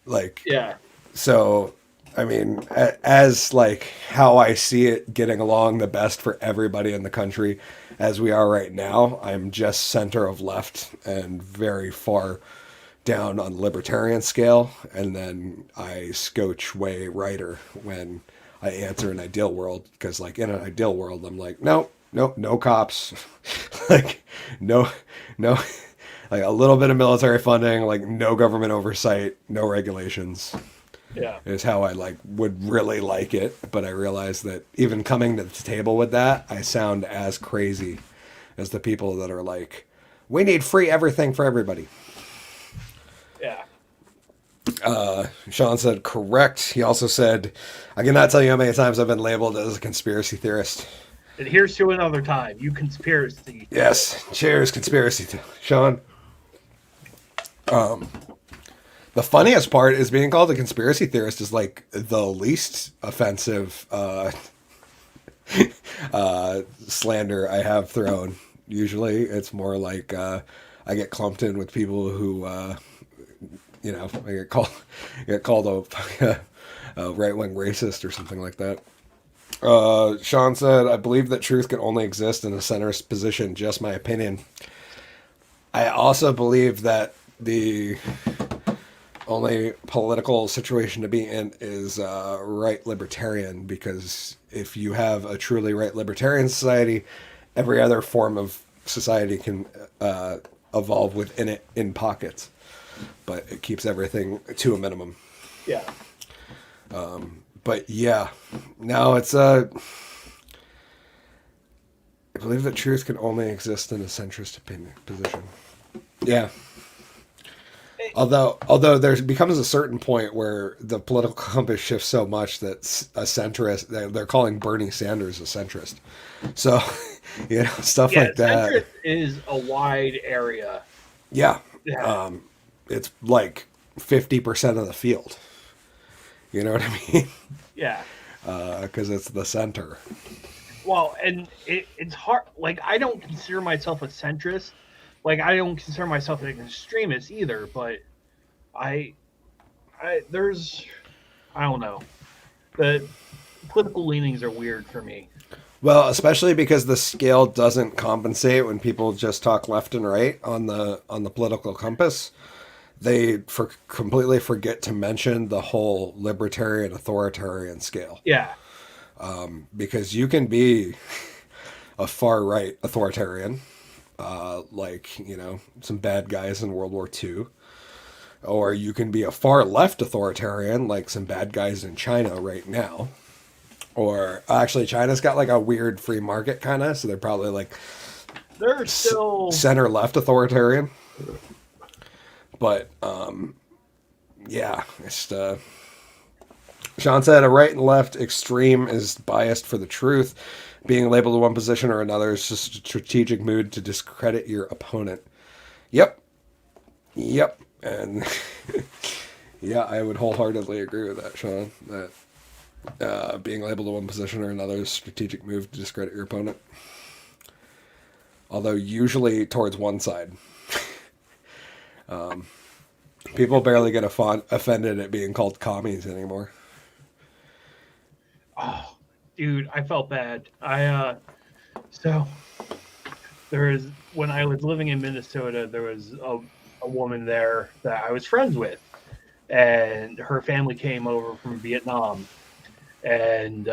Like, Yeah. so, I mean, as like how I see it getting along the best for everybody in the country as we are right now, I'm just center of left and very far down on the libertarian scale, and then I scotch way righter when I answer an ideal world, because like in an ideal world, I'm like, no cops, like no, like a little bit of military funding, like no government oversight, no regulations Yeah. is how I like would really like it. But I realize that even coming to the table with that, I sound as crazy as the people that are like, we need free everything for everybody. Yeah. Sean said correct. He also said, I cannot tell you how many times I've been labeled as a conspiracy theorist. And here's to another time. You conspiracy. Yes. Cheers, conspiracy. Sean. The funniest part is being called a conspiracy theorist is like the least offensive slander I have thrown. Usually it's more like I get clumped in with people who I get called a right-wing racist or something like that. Sean said, I believe that truth can only exist in a centrist position. Just my opinion. I also believe that the only political situation to be in is right libertarian, because if you have a truly right libertarian society, every other form of society can evolve within it in pockets, but it keeps everything to a minimum. Yeah. But yeah, now it's I believe that truth can only exist in a centrist opinion position. Yeah. Although there becomes a certain point where the political compass shifts so much that a centrist, they're calling Bernie Sanders a centrist. So, stuff like that. Centrist is a wide area. Yeah. Yeah. It's like 50% of the field. You know what I mean? Yeah. Because it's the center. Well, and it's hard. Like, I don't consider myself a centrist. Like, I don't consider myself an extremist either. But I don't know. The political leanings are weird for me. Well, especially because the scale doesn't compensate when people just talk left and right on the political compass. They completely forget to mention the whole libertarian authoritarian scale. Yeah. Because you can be a far right authoritarian, like, some bad guys in World War II. Or you can be a far left authoritarian, like some bad guys in China right now. Or actually, China's got like a weird free market kind of, so they're probably like They're still center left authoritarian. But yeah, it's Sean said a right and left extreme is biased for the truth. Being labeled in one position or another is just a strategic move to discredit your opponent. Yep. And yeah, I would wholeheartedly agree with that, Sean. That being labeled in one position or another is a strategic move to discredit your opponent. Although usually towards one side. People barely get offended at being called commies anymore. Oh, dude, I felt bad. So there was, when I was living in Minnesota, there was a woman there that I was friends with, and her family came over from Vietnam, and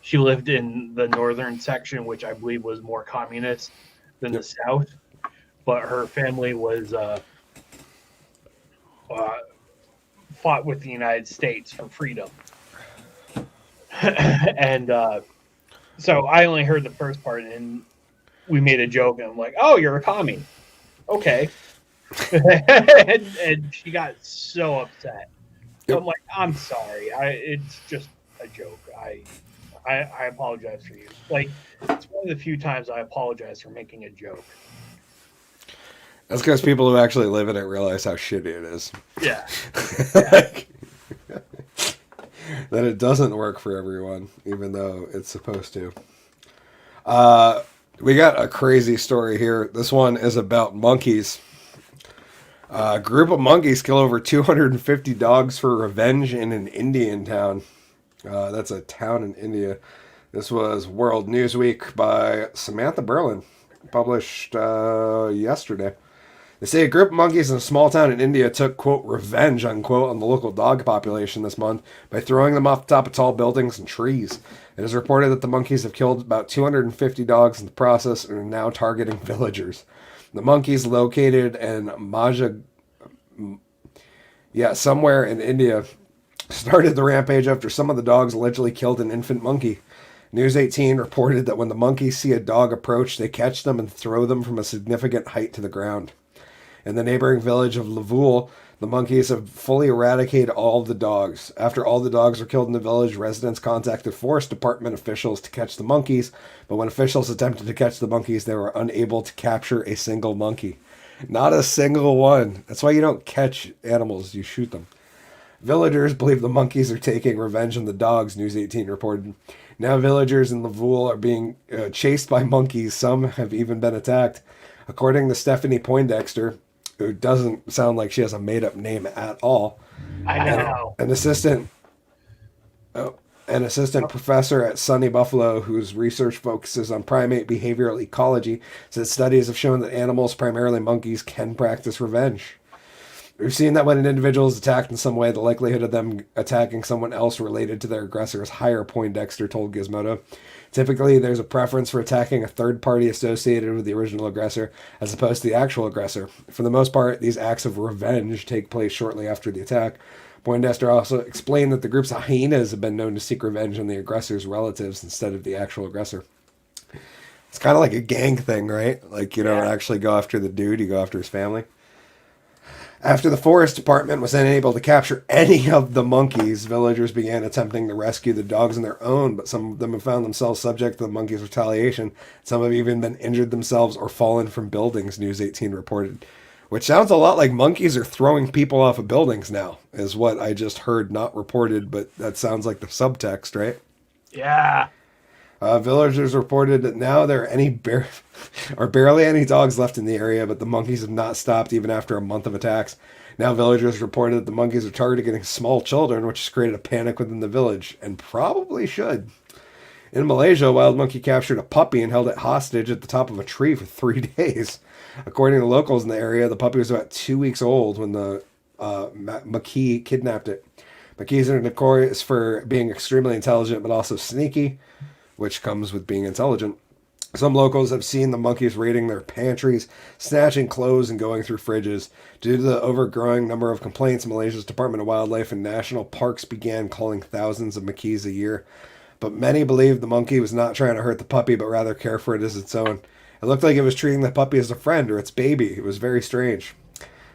she lived in the northern section, which I believe was more communist than the south, but her family was fought with the United States for freedom. And so I only heard the first part, and we made a joke, and I'm like, "Oh, you're a commie, okay." and she got so upset. Yep. I'm like, I'm sorry. It's just a joke. I apologize for you. Like, it's one of the few times I apologize for making a joke. That's because people who actually live in it realize how shitty it is. Yeah. Like, that it doesn't work for everyone, even though it's supposed to. We got a crazy story here. This one is about monkeys. A group of monkeys kill over 250 dogs for revenge in an Indian town. That's a town in India. This was World Newsweek by Samantha Berlin, published yesterday. They say a group of monkeys in a small town in India took, quote, revenge, unquote, on the local dog population this month by throwing them off the top of tall buildings and trees. It is reported that the monkeys have killed about 250 dogs in the process and are now targeting villagers. The monkeys located in somewhere in India started the rampage after some of the dogs allegedly killed an infant monkey. News 18 reported that when the monkeys see a dog approach, they catch them and throw them from a significant height to the ground. In the neighboring village of Lavul, the monkeys have fully eradicated all of the dogs. After all the dogs were killed in the village, residents contacted forest department officials to catch the monkeys, but when officials attempted to catch the monkeys, they were unable to capture a single monkey. Not a single one. That's why you don't catch animals, you shoot them. Villagers believe the monkeys are taking revenge on the dogs, News 18 reported. Now villagers in Lavul are being chased by monkeys. Some have even been attacked. According to Stephanie Poindexter, who doesn't sound like she has a made-up name at all. I know. An assistant professor at SUNY Buffalo, whose research focuses on primate behavioral ecology, said studies have shown that animals, primarily monkeys, can practice revenge. We've seen that when an individual is attacked in some way, the likelihood of them attacking someone else related to their aggressor is higher, Poindexter told Gizmodo. Typically, there's a preference for attacking a third party associated with the original aggressor as opposed to the actual aggressor. For the most part, these acts of revenge take place shortly after the attack. Poindexter also explained that the group's hyenas have been known to seek revenge on the aggressor's relatives instead of the actual aggressor. It's kind of like a gang thing, right? Like, you don't actually go after the dude, you go after his family. After the forest department was unable to capture any of the monkeys, villagers began attempting to rescue the dogs on their own, but some of them have found themselves subject to the monkeys' retaliation. Some have even been injured themselves or fallen from buildings, News 18 reported. Which sounds a lot like monkeys are throwing people off of buildings now, is what I just heard, not reported, but that sounds like the subtext, right? Yeah. Villagers reported that now there are barely any dogs left in the area, but the monkeys have not stopped even after a month of attacks. Now villagers reported that the monkeys are targeting small children, which has created a panic within the village, and probably should. In Malaysia, a wild monkey captured a puppy and held it hostage at the top of a tree for 3 days. According to locals in the area, the puppy was about 2 weeks old when the Maki kidnapped it. Makis are notorious for being extremely intelligent, but also sneaky, which comes with being intelligent. Some locals have seen the monkeys raiding their pantries, snatching clothes, and going through fridges. Due to the overgrowing number of complaints, Malaysia's Department of Wildlife and National Parks began culling thousands of monkeys a year. But many believe the monkey was not trying to hurt the puppy, but rather care for it as its own. It looked like it was treating the puppy as a friend or its baby. It was very strange.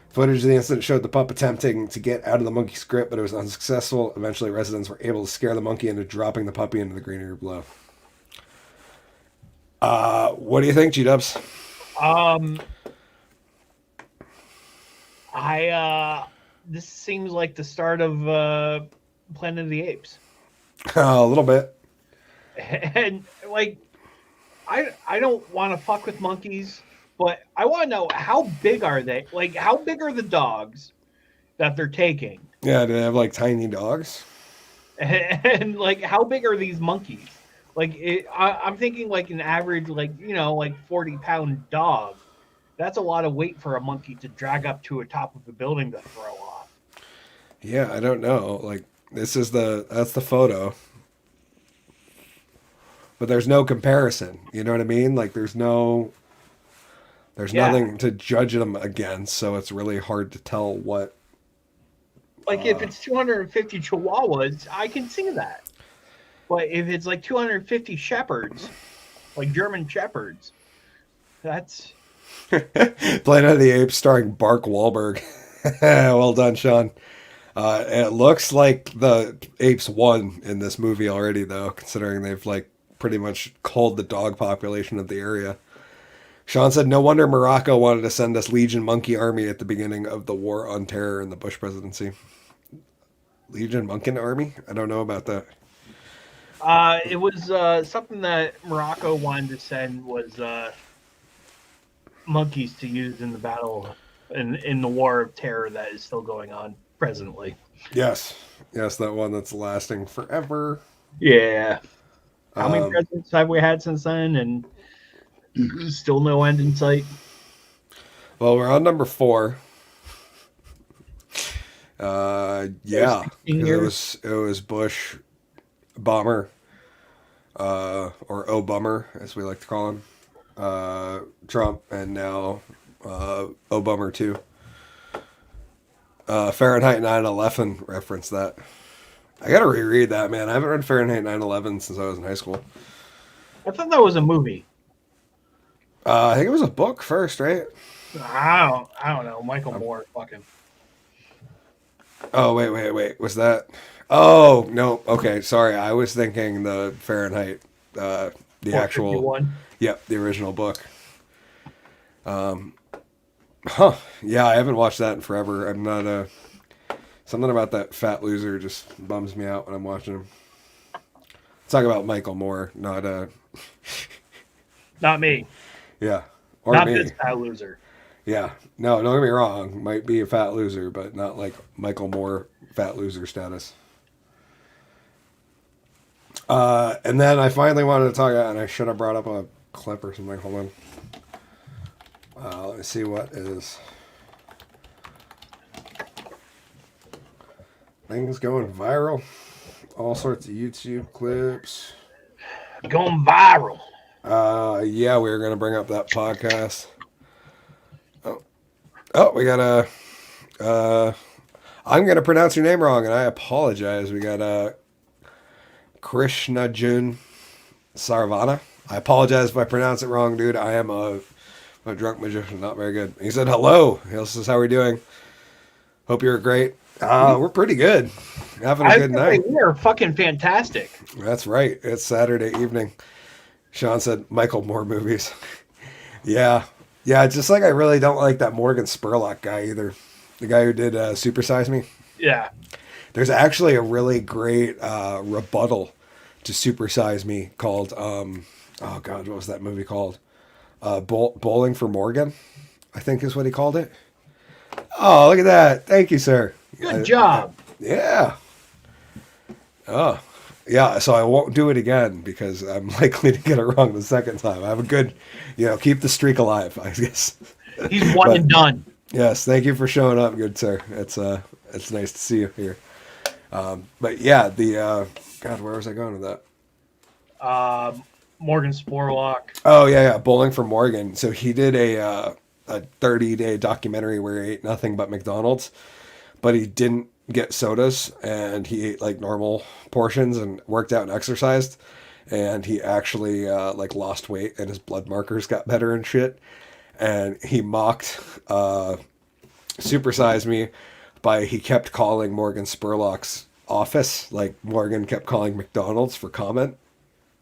Footage of the incident showed the pup attempting to get out of the monkey's grip, but it was unsuccessful. Eventually, residents were able to scare the monkey into dropping the puppy into the greenery below. What do you think, G-Dubs? This seems like the start of Planet of the Apes. A little bit. And like, I don't want to fuck with monkeys, but I want to know, how big are they? Like, how big are the dogs that they're taking? Yeah, do they have like tiny dogs? And like, how big are these monkeys? Like, I'm thinking like an average, like, you know, like 40-pound dog. That's a lot of weight for a monkey to drag up to a top of a building to throw off. Yeah, I don't know. Like, that's the photo. But there's no comparison. You know what I mean? Like, there's nothing to judge them against, so it's really hard to tell what. Like, if it's 250 Chihuahuas, I can see that. But if it's like 250 Shepherds, like German Shepherds, that's Planet of the Apes starring Mark Wahlberg. Well done, Sean. It looks like the apes won in this movie already, though, considering they've like pretty much culled the dog population of the area. Sean said, no wonder Morocco wanted to send us Legion Monkey Army at the beginning of the War on Terror in the Bush presidency. Legion Monkey Army? I don't know about that. It was something that Morocco wanted to send was monkeys to use in the battle in the War of Terror that is still going on presently. Yes, that one that's lasting forever. Yeah. How many presidents have we had since then, and still no end in sight? Well, we're on number 4. Yeah, it was Bush, Bomber, or O-Bummer, as we like to call him, Trump, and now O-Bummer 2. Fahrenheit 9/11 referenced that. I gotta reread that, man. I haven't read Fahrenheit 9/11 since I was in high school. I thought that was a movie. I think it was a book first, right? I don't know. Michael Moore, fucking. Oh, wait. Was that? Oh, no. Okay, sorry. I was thinking the Fahrenheit, the actual. 451? Yep, the original book. Yeah, I haven't watched that in forever. I'm not something about that fat loser just bums me out when I'm watching him. Let's talk about Michael Moore, not Not me. Yeah. Or not me. this fat loser. Yeah. No, don't get me wrong. Might be a fat loser, but not like Michael Moore fat loser status. And then I finally wanted to talk about, and I should have brought up a clip or something. Hold on. Let me see what is. Things going viral. All sorts of YouTube clips. Going viral. Yeah, we were going to bring up that podcast. Oh, we got I'm going to pronounce your name wrong, and I apologize. We got Krishna Jun Sarvana. I apologize if I pronounce it wrong, dude. I am a drunk magician, not very good. He said, hello. This is how we're doing. Hope you're great. We're pretty good. Having a good night. We're fucking fantastic. That's right. It's Saturday evening. Sean said, Michael Moore movies. Yeah, just like I really don't like that Morgan Spurlock guy either. The guy who did Super Size Me. Yeah. There's actually a really great rebuttal to Super Size Me called, oh God, what was that movie called? Bowling for Morgan, I think is what he called it. Oh, look at that. Thank you, sir. Good job. Yeah. Oh, yeah. So I won't do it again because I'm likely to get it wrong the second time. I have a good, keep the streak alive, I guess. He's one and done. Yes. Thank you for showing up, good sir. It's nice to see you here. But yeah, God, where was I going with that? Morgan Spurlock. Oh yeah, Bowling for Morgan. So he did a 30-day documentary where he ate nothing but McDonald's, but he didn't get sodas and he ate like normal portions and worked out and exercised, and he actually lost weight and his blood markers got better and shit. And he mocked Super Size Me he kept calling Morgan Spurlock's office, like Morgan kept calling McDonald's for comment.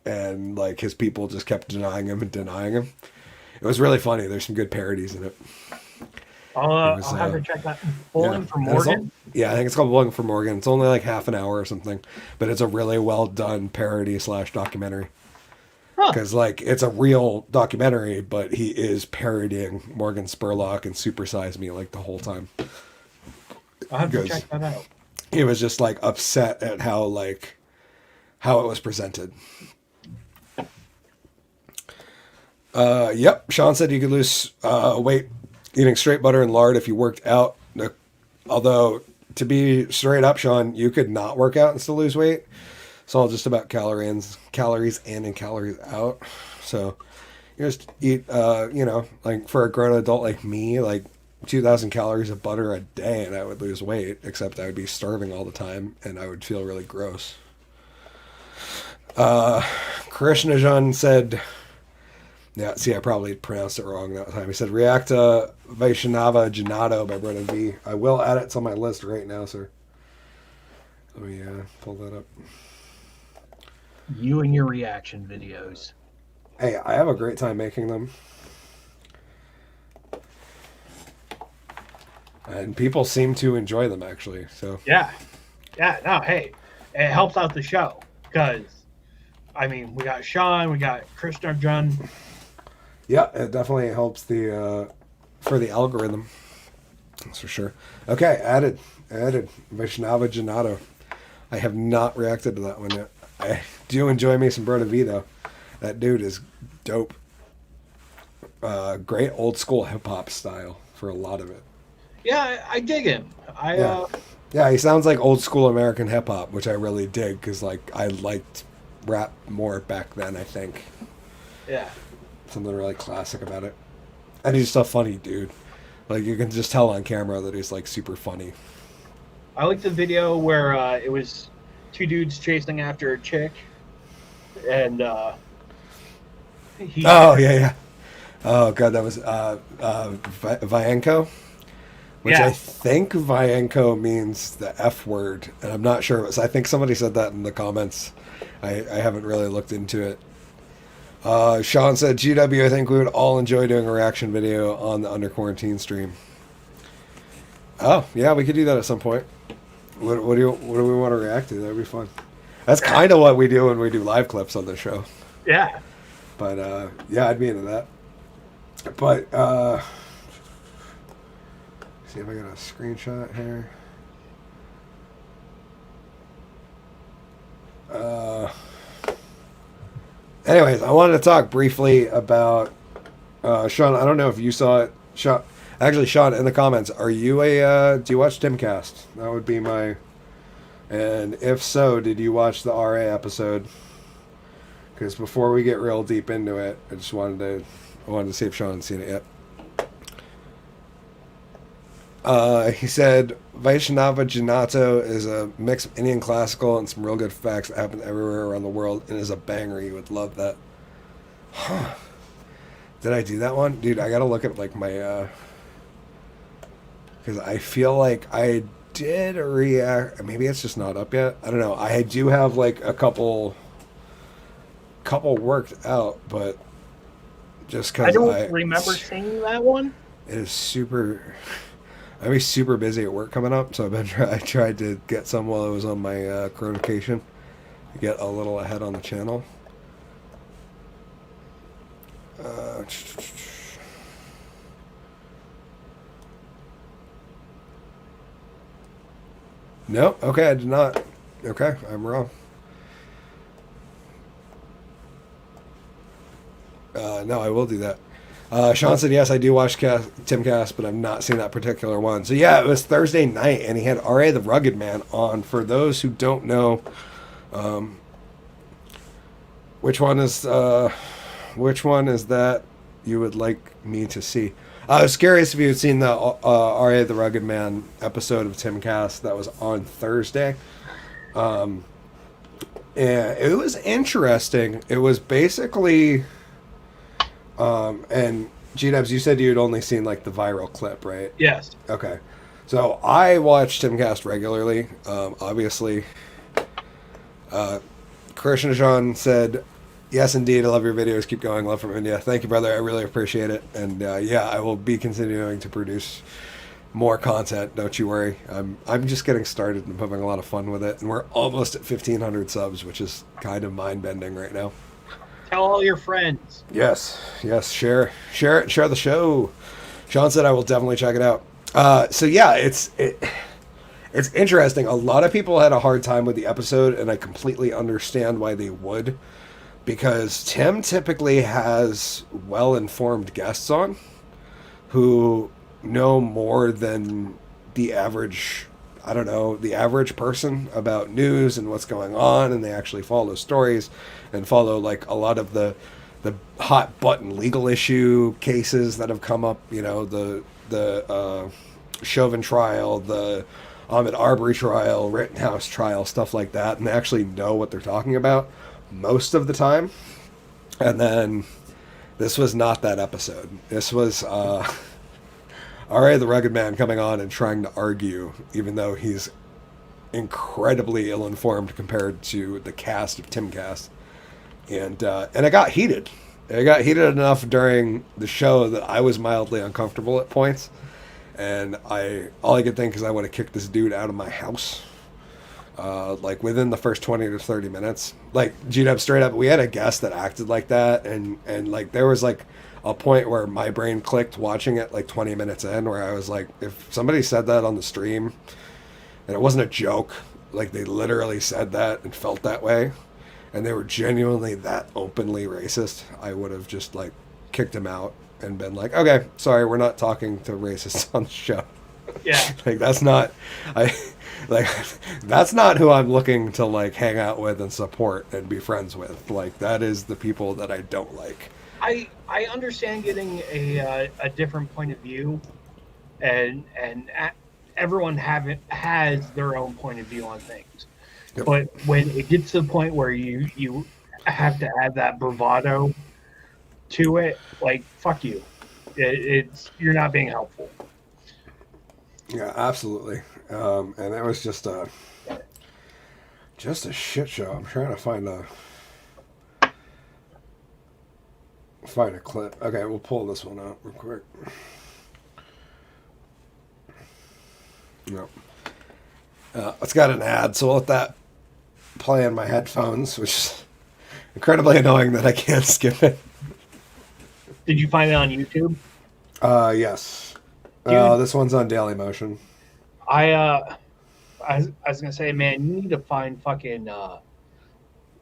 And like his people just kept denying him. It was really funny. There's some good parodies in it. I'll have to check that. Bowling for Morgan? I think it's called Bowling for Morgan. It's only like half an hour or something, but it's a really well done parody / documentary. Because it's a real documentary, but he is parodying Morgan Spurlock and Super Size Me like the whole time. I'll have to check that out. He was just like upset at how it was presented. Yep. Sean said you could lose weight eating straight butter and lard if you worked out. Although, to be straight up, Sean, you could not work out and still lose weight. It's all just about calories in and calories out. So you just eat, like for a grown adult like me, like 2,000 calories of butter a day and I would lose weight, except I would be starving all the time and I would feel really gross. Krishnajan said, Yeah, see, I probably pronounced it wrong that time. He said, react to Vaishnava Janato by Brennan V. I will add it to my list right now, sir. Let me pull that up. You and your reaction videos. Hey, I have a great time making them. And people seem to enjoy them, actually. So Yeah. No, hey, it helps out the show because, I mean, we got Sean, we got Krishna Jun. yeah, it definitely helps the for the algorithm. That's for sure. Okay, added Vaishnava Janato. I have not reacted to that one yet. I do enjoy me some Broda V though. That dude is dope. Great old school hip hop style for a lot of it. Yeah, I dig him. Yeah, he sounds like old school American hip hop, which I really dig because like I liked rap more back then. I think Yeah. something really classic about it, and he's just a funny dude. Like you can just tell on camera that he's like super funny. I like the video where it was two dudes chasing after a chick, and he. Oh yeah. Oh god, that was Vianco. Which Yeah. I think Vianco means the F word, and I'm not sure. I think somebody said that in the comments. I haven't really looked into it. Sean said, GW, I think we would all enjoy doing a reaction video on the Under Quarantine stream. Oh, yeah, we could do that at some point. What do we want to react to? That would be fun. That's kind of what we do when we do live clips on the show. Yeah. But, yeah, I'd be into that. But, see if I got a screenshot here. Anyways, I wanted to talk briefly about Sean. I don't know if you saw it. Sean, in the comments, are you do you watch Timcast? That would be my. And if so, did you watch the RA episode? Because before we get real deep into it, I just wanted to see if Sean had seen it yet. He said Vaishnava Janato is a mix of Indian classical and some real good facts that happen everywhere around the world and is a banger. You would love that. Huh. Did I do that one? Dude, I gotta look at like my because I feel like I did react. Maybe it's just not up yet. I don't know. I do have like a couple worked out, but just because I don't remember seeing that one. It is super. I'll be super busy at work coming up, so I tried to get some while I was on my chronocation to get a little ahead on the channel. No, okay, I did not. Okay, I'm wrong. No, I will do that. Sean said, yes, I do watch Timcast, but I've not seen that particular one. So, yeah, it was Thursday night, and he had R.A. the Rugged Man on. For those who don't know, which one is that you would like me to see? I was curious if you had seen the R.A. the Rugged Man episode of Timcast that was on Thursday. And it was interesting. It was basically... and G-Dubs, you said you'd only seen like the viral clip, right? Yes. Okay. So I watch Timcast regularly. Obviously, Krishna John said, yes, indeed. I love your videos. Keep going. Love from India. Thank you, brother. I really appreciate it. And yeah, I will be continuing to produce more content. Don't you worry. I'm just getting started and having a lot of fun with it. And we're almost at 1,500 subs, which is kind of mind-bending right now. Tell all your friends. Yes, share it, share the show. Sean said I will definitely check it out. So yeah, it's interesting. A lot of people had a hard time with the episode, and I completely understand why they would, because Tim typically has well-informed guests on who know more than the average, the average person about news and what's going on, and they actually follow stories and follow like a lot of the hot button legal issue cases that have come up, the Chauvin trial, the Ahmaud Arbery trial, Rittenhouse trial, stuff like that, and they actually know what they're talking about most of the time. And then This was not that episode. This was R.A. the Rugged Man coming on and trying to argue, even though he's incredibly ill-informed compared to the cast of Timcast. And it got heated. It got heated enough during the show that I was mildly uncomfortable at points. And all I could think is I would have kicked this dude out of my house. Like within the first 20 to 30 minutes. Like, G-Dub, straight up, we had a guest that acted like that, and like there was like a point where my brain clicked watching it like 20 minutes in, where I was like, if somebody said that on the stream and it wasn't a joke, like they literally said that and felt that way, and they were genuinely that openly racist, I would have just like kicked him out and been like, okay, sorry, we're not talking to racists on the show. Yeah. Like, that's not who I'm looking to like hang out with and support and be friends with. Like, that is the people that I don't like. I understand getting a different point of view, and everyone has their own point of view on things. Yep. But when it gets to the point where you have to add that bravado to it, like, fuck you. You're not being helpful. Yeah, absolutely. And it was just a shit show. I'm trying to find a clip. Okay, we'll pull this one out real quick. No. It's got an ad, so we'll let that play in my headphones, which is incredibly annoying that I can't skip it. Did you find it on YouTube? Yes. This one's on Daily Motion. I was gonna say, man, you need to find fucking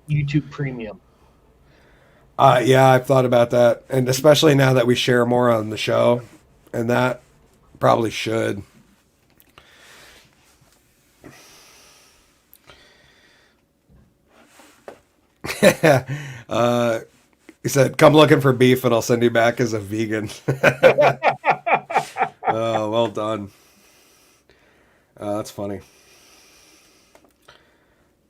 YouTube Premium. Yeah, I've thought about that, and especially now that we share more on the show, and that probably should. He said, "Come looking for beef, and I'll send you back as a vegan." Oh, well done. That's funny.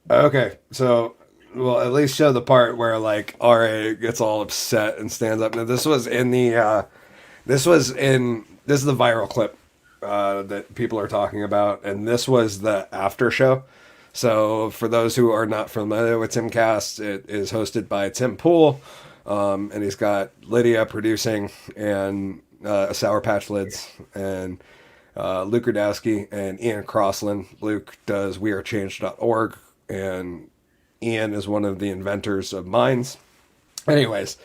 Okay, so we'll at least show the part where like RA gets all upset and stands up. Now this is the viral clip that people are talking about, and this was the after show. So for those who are not familiar with Timcast, it is hosted by Tim Pool, and he's got Lydia producing, and Sour Patch Lids, and Luke Rudowski and Ian Crossland. Luke does wearechange.org, and Ian is one of the inventors of Minds. Anyways,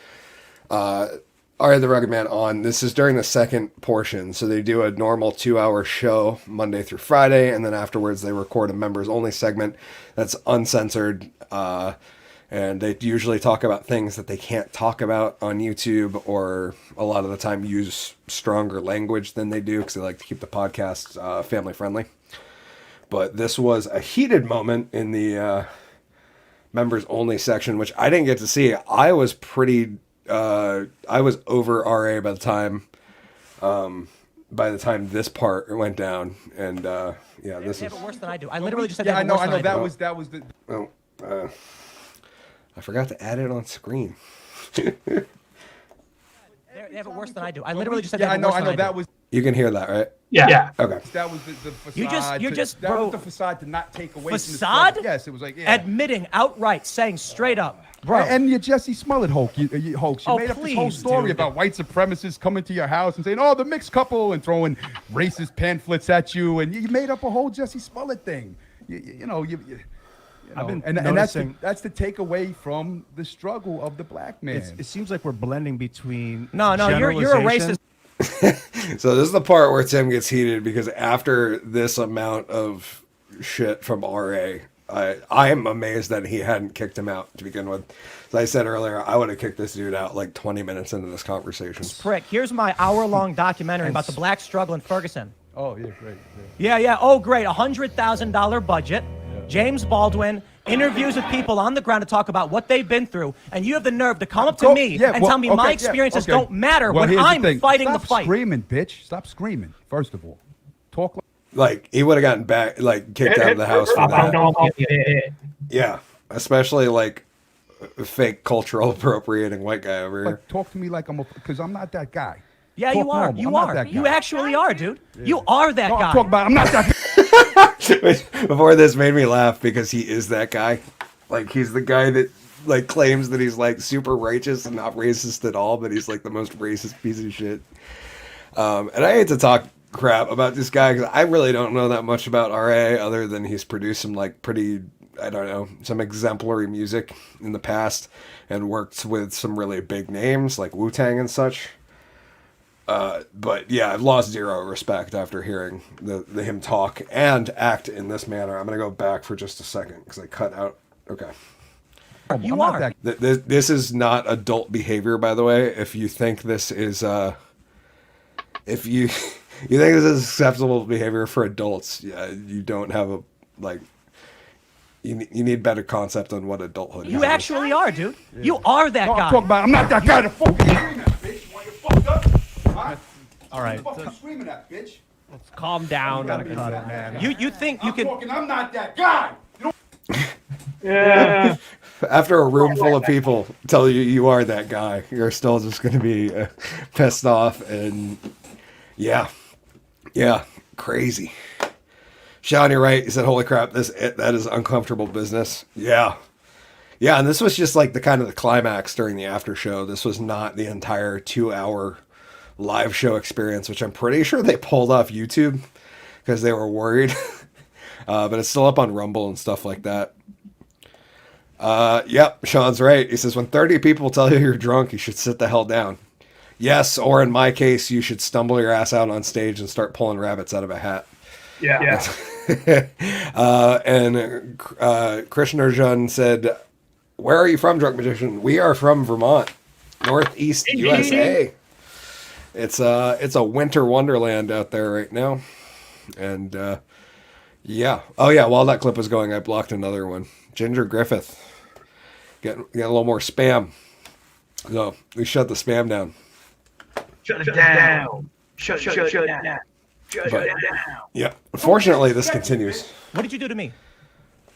R.A. the Rugged Man on. This is during the second portion, so they do a normal 2-hour show Monday through Friday, and then afterwards they record a members-only segment that's uncensored, and they usually talk about things that they can't talk about on YouTube, or a lot of the time use stronger language than they do because they like to keep the podcast family-friendly. But this was a heated moment in the members-only section, which I didn't get to see. I was over RA by the time this part went down, and yeah, this is. They have it worse than I do. I literally just said. Yeah, I know. That was. was the. Oh, I forgot to add it on screen. They have it worse than I do. I literally just said. Yeah, I know. That was. You can hear that, right? Yeah. Okay. That was the facade. You're just, that bro. was the facade to not take away Facade? From the yes, it was like yeah. Admitting outright, saying straight up, bro. And your Jesse Smollett hoax. You made up this whole story dude. about white supremacists coming to your house and saying, "Oh, the mixed couple," and throwing racist pamphlets at you, and you made up a whole Jesse Smollett thing. You know, I've been and noticing, that's the takeaway from the struggle of the black man. it seems like we're blending between. No, you're a racist. So this is the part where Tim gets heated, because after this amount of shit from RA, I am amazed that he hadn't kicked him out to begin with. As I said earlier, I would have kicked this dude out like 20 minutes into this conversation. Prick. Here's my hour-long documentary about the black struggle in Ferguson. Oh yeah, great. Yeah. Oh, great. $100,000 budget. James Baldwin interviews with people on the ground to talk about what they've been through, and you have the nerve to come up to me and tell me my experiences don't matter when I'm fighting the fight. Stop screaming, bitch. Stop screaming, first of all. Talk like he would have gotten back, like kicked out of the house for that. Yeah, especially like fake cultural appropriating white guy over here. But talk to me like because I'm not that guy. Yeah, Talk you are. normal. You I'm not are. that You guy. actually are, dude. You are that guy. Talk about I'm not that guy. Before this made me laugh because he is that guy. Like, he's the guy that like claims that he's like super righteous and not racist at all, but he's like the most racist piece of shit. And I hate to talk crap about this guy because I really don't know that much about RA other than he's produced some like pretty, I don't know, some exemplary music in the past and worked with some really big names like Wu-Tang and such. But yeah, I've lost zero respect after hearing the him talk and act in this manner. I'm gonna go back for just a second because I cut out. Okay. You are. This is not adult behavior, by the way. If you think this is, if you think this is acceptable behavior for adults, yeah, you don't have a like. You need better concept on what adulthood is. You actually are, dude. You are that guy. Talk about I'm not that guy to fucking scream at, bitch. Want you fucked up? All right. Fucking screaming at, bitch. Let's calm down. Man. You think you can? I'm not that guy. Yeah. After a room full of people tell you you are that guy, you're still just going to be pissed off and yeah, crazy. Sean, you're right. He said, "Holy crap, that is uncomfortable business." Yeah, and this was just like the kind of the climax during the after show. This was not the entire 2-hour live show experience, which I'm pretty sure they pulled off YouTube because they were worried. But it's still up on Rumble and stuff like that. Yep, Sean's right. He says, when 30 people tell you you're drunk, you should sit the hell down. Yes, or in my case, you should stumble your ass out on stage and start pulling rabbits out of a hat. Yeah. And Krishnarjan said, where are you from, Drunk Magician? We are from Vermont, Northeast USA. It's a winter wonderland out there right now. And yeah. Oh yeah, while that clip was going, I blocked another one. Ginger Griffith. Getting a little more spam. No, we shut the spam down. Shut it down. Shut it down. Shut it down. Yeah. Unfortunately, this continues. What did you do to me?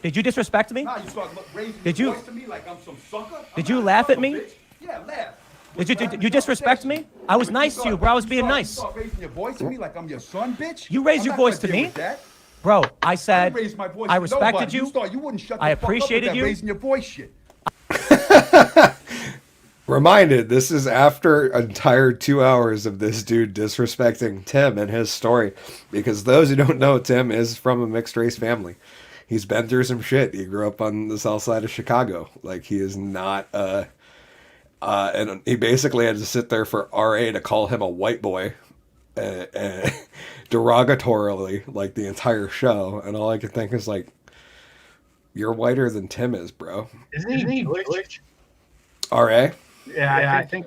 Did you disrespect me? Nah, you start raising Did your you- voice to me like I'm some sucker? Did you laugh at me? Bitch. Yeah, laugh. Did you disrespect me? I was nice to you, bro. I was being nice. You start raising your voice to me like I'm your son, bitch? You raised I'm your not voice gonna to deal me? with that. Bro, I I said didn't raise my voice I to respected nobody. you. You wouldn't shut the I fuck up with appreciated that you. raising your voice shit. Reminded, this is after an entire 2 hours of this dude disrespecting Tim and his story. Because those who don't know, Tim is from a mixed race family. He's been through some shit. He grew up on the south side of Chicago. Like, he is not, and he basically had to sit there for RA to call him a white boy, derogatorily, like the entire show. And all I could think is like, you're whiter than Tim is, bro. Isn't he Jewish? RA? Yeah, I think.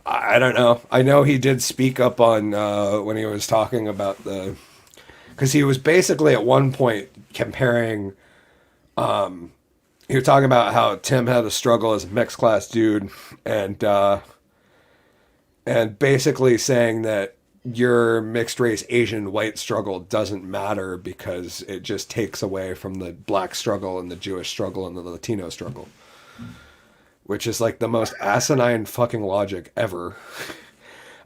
I don't know. I know he did speak up on when he was talking about because he was basically at one point comparing. He was talking about how Tim had a struggle as a mixed class dude, and basically saying that your mixed race Asian white struggle doesn't matter because it just takes away from the black struggle and the Jewish struggle and the Latino struggle. Which is like the most asinine fucking logic ever.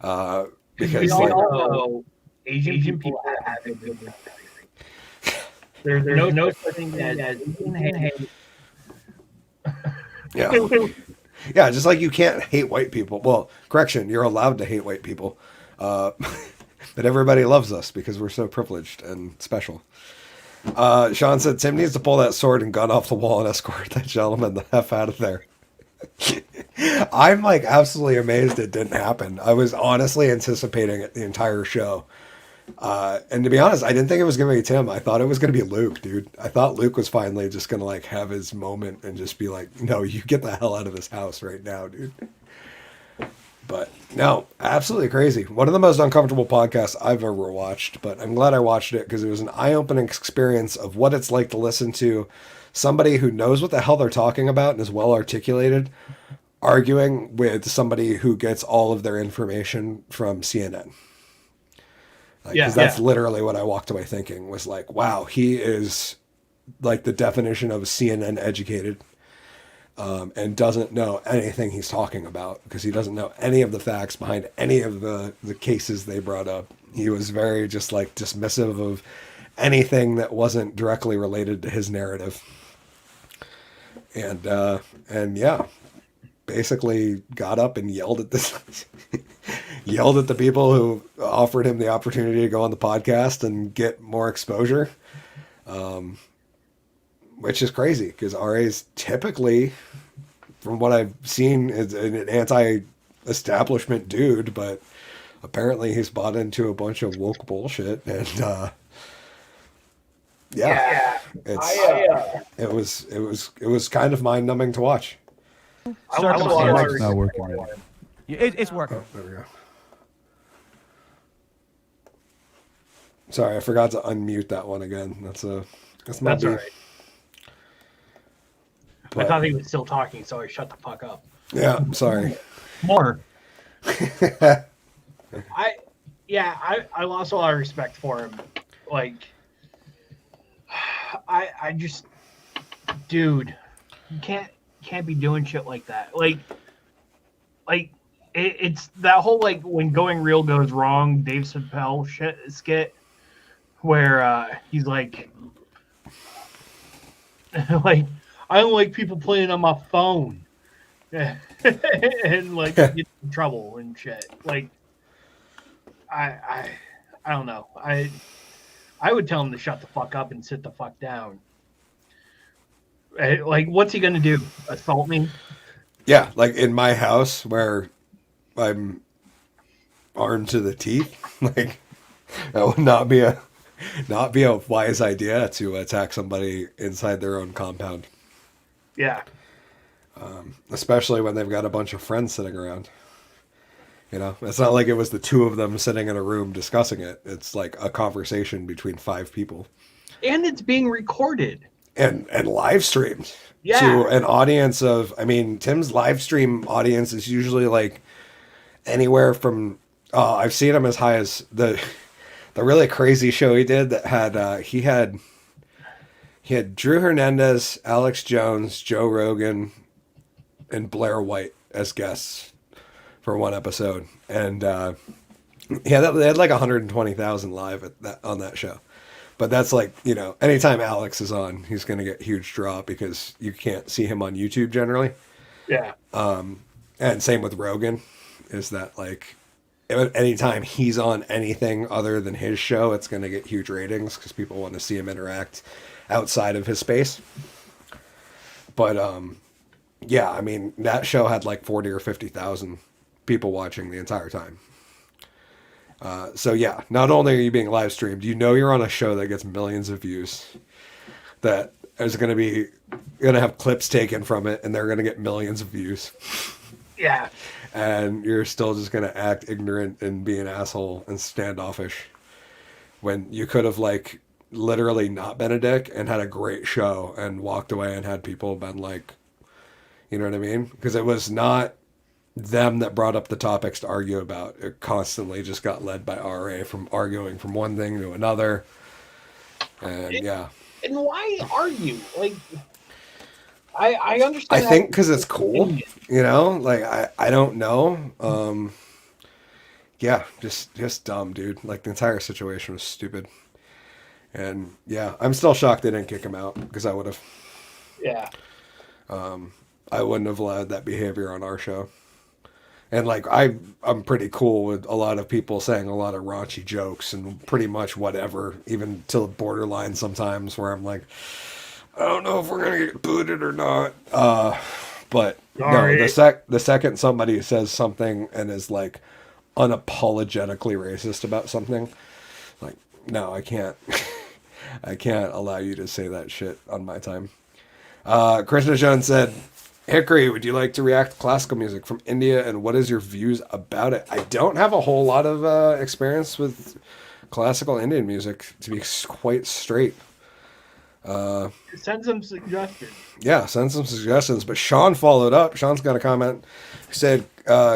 Because we all know Asian people have it good. There's no such thing as Asian hate. Yeah. Yeah, just like you can't hate white people. Well, correction, you're allowed to hate white people. But everybody loves us because we're so privileged and special. Sean said, Tim needs to pull that sword and gun off the wall and escort that gentleman the F out of there. I'm like absolutely amazed it didn't happen. I was honestly anticipating it the entire show. And to be honest, I didn't think it was going to be Tim. I thought it was going to be Luke, dude. I thought Luke was finally just going to like have his moment and just be like, no, you get the hell out of this house right now, dude. But no, absolutely crazy. One of the most uncomfortable podcasts I've ever watched, but I'm glad I watched it because it was an eye-opening experience of what it's like to listen to somebody who knows what the hell they're talking about and is well articulated, arguing with somebody who gets all of their information from CNN. Because that's literally what I walked away thinking was like, wow, he is like the definition of CNN educated. and doesn't know anything he's talking about because he doesn't know any of the facts behind any of the cases they brought up. He was very just like dismissive of anything that wasn't directly related to his narrative. And yeah, basically got up and yelled at yelled at the people who offered him the opportunity to go on the podcast and get more exposure. Which is crazy because RA's typically, from what I've seen, is an anti-establishment dude, but apparently he's bought into a bunch of woke bullshit, and it was kind of mind-numbing to watch. It's not working right. It's working. Oh, there we go. Sorry, I forgot to unmute that one again. That's my That's beef. all right. I thought he was still talking, so I shut the fuck up. Yeah, sorry. More. I lost a lot of respect for him. Like, I just, dude, you can't be doing shit like that. Like it's that whole like when going real goes wrong, Dave Chappelle skit where he's like, like, I don't like people playing on my phone, and like get in trouble and shit. Like, I don't know. I would tell him to shut the fuck up and sit the fuck down. Like, what's he gonna do? Assault me? Yeah, like in my house where I'm armed to the teeth. Like, that would not be a wise idea to attack somebody inside their own compound. Yeah. Especially when they've got a bunch of friends sitting around. You know, it's not like it was the two of them sitting in a room discussing it. It's like a conversation between 5 people. And it's being recorded. And live streamed. Yeah. To an audience of, I mean, Tim's live stream audience is usually like anywhere from, I've seen him as high as the really crazy show he did that had, he had Drew Hernandez, Alex Jones, Joe Rogan, and Blair White as guests for one episode. And they had like 120,000 live on that show. But that's like, you know, anytime Alex is on, he's going to get huge draw because you can't see him on YouTube generally. Yeah. And same with Rogan, is that like anytime he's on anything other than his show, it's going to get huge ratings because people want to see him interact outside of his space. But yeah, I mean, that show had like 40 or 50,000 people watching the entire time. So yeah, not only are you being live streamed, you know you're on a show that gets millions of views, that is going to have clips taken from it, and they're going to get millions of views. Yeah. And you're still just going to act ignorant and be an asshole and standoffish when you could have like literally not been a dick and had a great show and walked away and had people been like, you know what I mean? Because it was not them that brought up the topics to argue about. It constantly just got led by RA from arguing from one thing to another. And yeah. And why argue? Like, I understand. I think because it's cool, you know? Like, I don't know. Yeah, just dumb, dude. Like, the entire situation was stupid. And yeah, I'm still shocked they didn't kick him out because I would have. Yeah. I wouldn't have allowed that behavior on our show. And like, I'm pretty cool with a lot of people saying a lot of raunchy jokes and pretty much whatever, even to the borderline sometimes where I'm like, I don't know if we're going to get booted or not. But Sorry. No, the second somebody says something and is like unapologetically racist about something, like, no, I can't. I can't allow you to say that shit on my time. Krishna Jones said, Hickory, would you like to react to classical music from India, and what is your views about it? I don't have a whole lot of experience with classical Indian music, to be quite straight. Send some suggestions. Yeah, send some suggestions. But Sean followed up. Sean's got a comment. He said,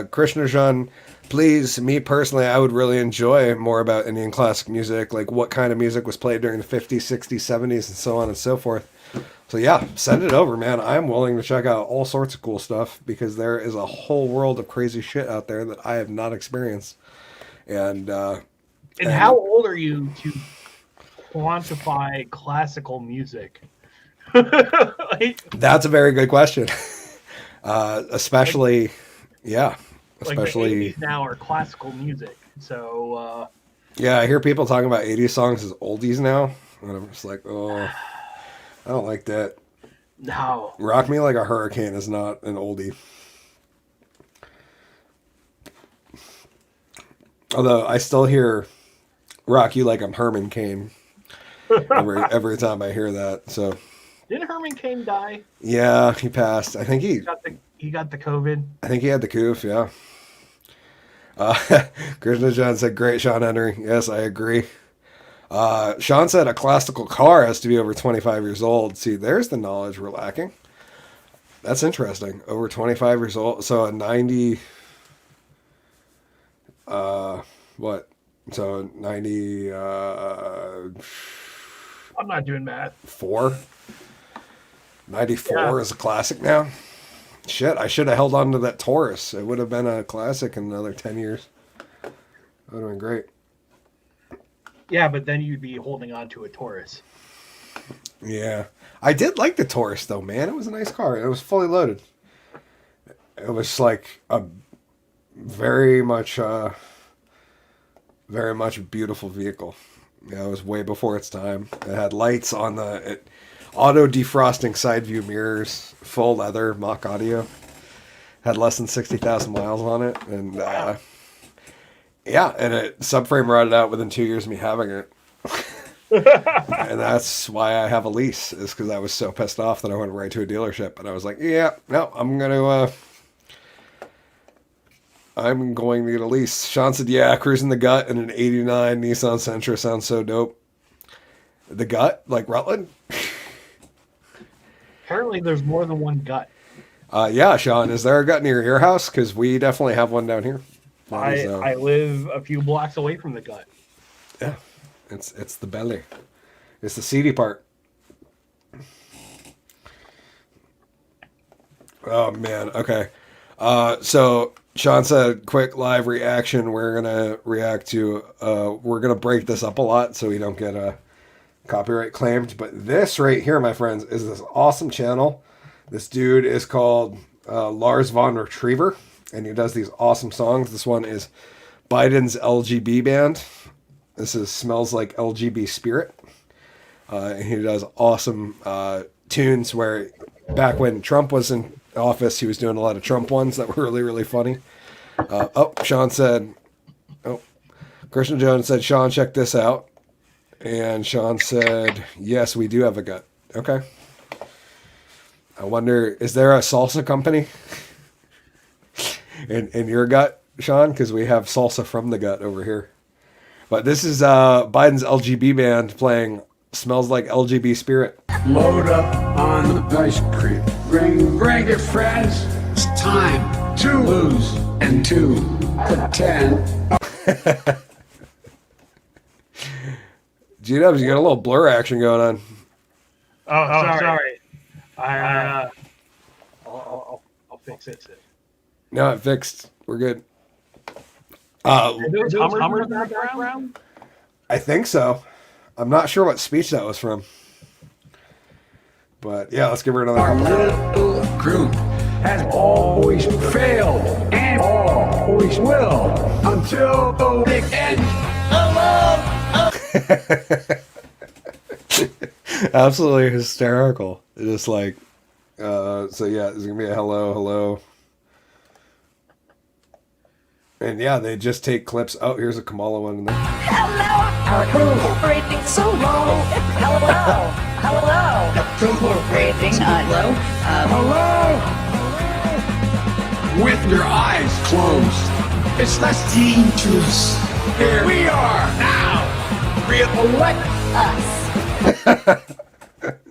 Krishna Jan, please, me personally, I would really enjoy more about Indian classic music, like what kind of music was played during the 50s, 60s, 70s, and so on and so forth. So yeah, send it over, man. I'm willing to check out all sorts of cool stuff because there is a whole world of crazy shit out there that I have not experienced. And how old are you to quantify classical music? That's a very good question. Especially, yeah. Especially like the 80s now are classical music. So yeah, I hear people talking about 80s songs as oldies now. And I'm just like, oh, I don't like that. No. Rock Me Like a Hurricane is not an oldie. Although I still hear Rock You Like I'm Herman Cain every time I hear that. So didn't Herman Cain die? Yeah, he passed. I think he got the COVID. I think he had the coof, yeah. Krishna John said, great, Sean Henry. Yes, I agree. Sean said a classical car has to be over 25 years old. See, there's the knowledge we're lacking. That's interesting. Over 25 years old. So a 90... what? So 90... I'm not doing math. 94 is a classic now. Shit, I should have held on to that Taurus. It would have been a classic in another 10 years. That would have been great. Yeah, but then you'd be holding on to a Taurus. Yeah. I did like the Taurus, though, man. It was a nice car. It was fully loaded. It was like a very much beautiful vehicle. Yeah, it was way before its time. It had lights on the... auto defrosting side view mirrors, full leather, mock audio. Had less than 60,000 miles on it, and yeah, and it subframe rotted out within 2 years of me having it. And that's why I have a lease, is because I was so pissed off that I went right to a dealership, and I was like, yeah, no, I'm going to get a lease. Sean said, yeah, cruising the gut in an 89 Nissan Sentra sounds so dope. The gut, like Rutland? Apparently, there's more than one gut. Yeah, Sean, is there a gut near your house? Because we definitely have one down here. I live a few blocks away from the gut. Yeah, it's the belly. It's the seedy part. Oh, man. Okay. So Sean said, quick live reaction. We're going to react to, we're going to break this up a lot so we don't get copyright claimed. But this right here, my friends, is this awesome channel. This dude is called Lars von Retriever, and he does these awesome songs. This one is Biden's LGB band. This is Smells Like LGB Spirit. And he does awesome tunes where back when Trump was in office, he was doing a lot of Trump ones that were really, really funny. Sean said, Christian Jones said, Sean, check this out. And Sean said, yes, we do have a gut. Okay. I wonder, is there a salsa company in your gut, Sean? Because we have salsa from the gut over here. But this is Biden's LGB band playing Smells Like LGB Spirit. Load up on the ice cream. Bring your friends. It's time to lose and to pretend. G-Dubs, you got a little blur action going on. Oh, sorry. I'll fix it. No, it fixed. We're good. Are those Hummers in the background? I think so. I'm not sure what speech that was from. But yeah, let's give her another. Our little group has always failed and always will until the big end. Absolutely hysterical. Just like, so yeah, there's gonna be a hello. And yeah, they just take clips. Oh, here's a Kamala one in there. Hello, our approval rating so low. Hello. Approval rating low. Hello. With your eyes closed, it's less dangerous. Here we are now. Re-elect Us.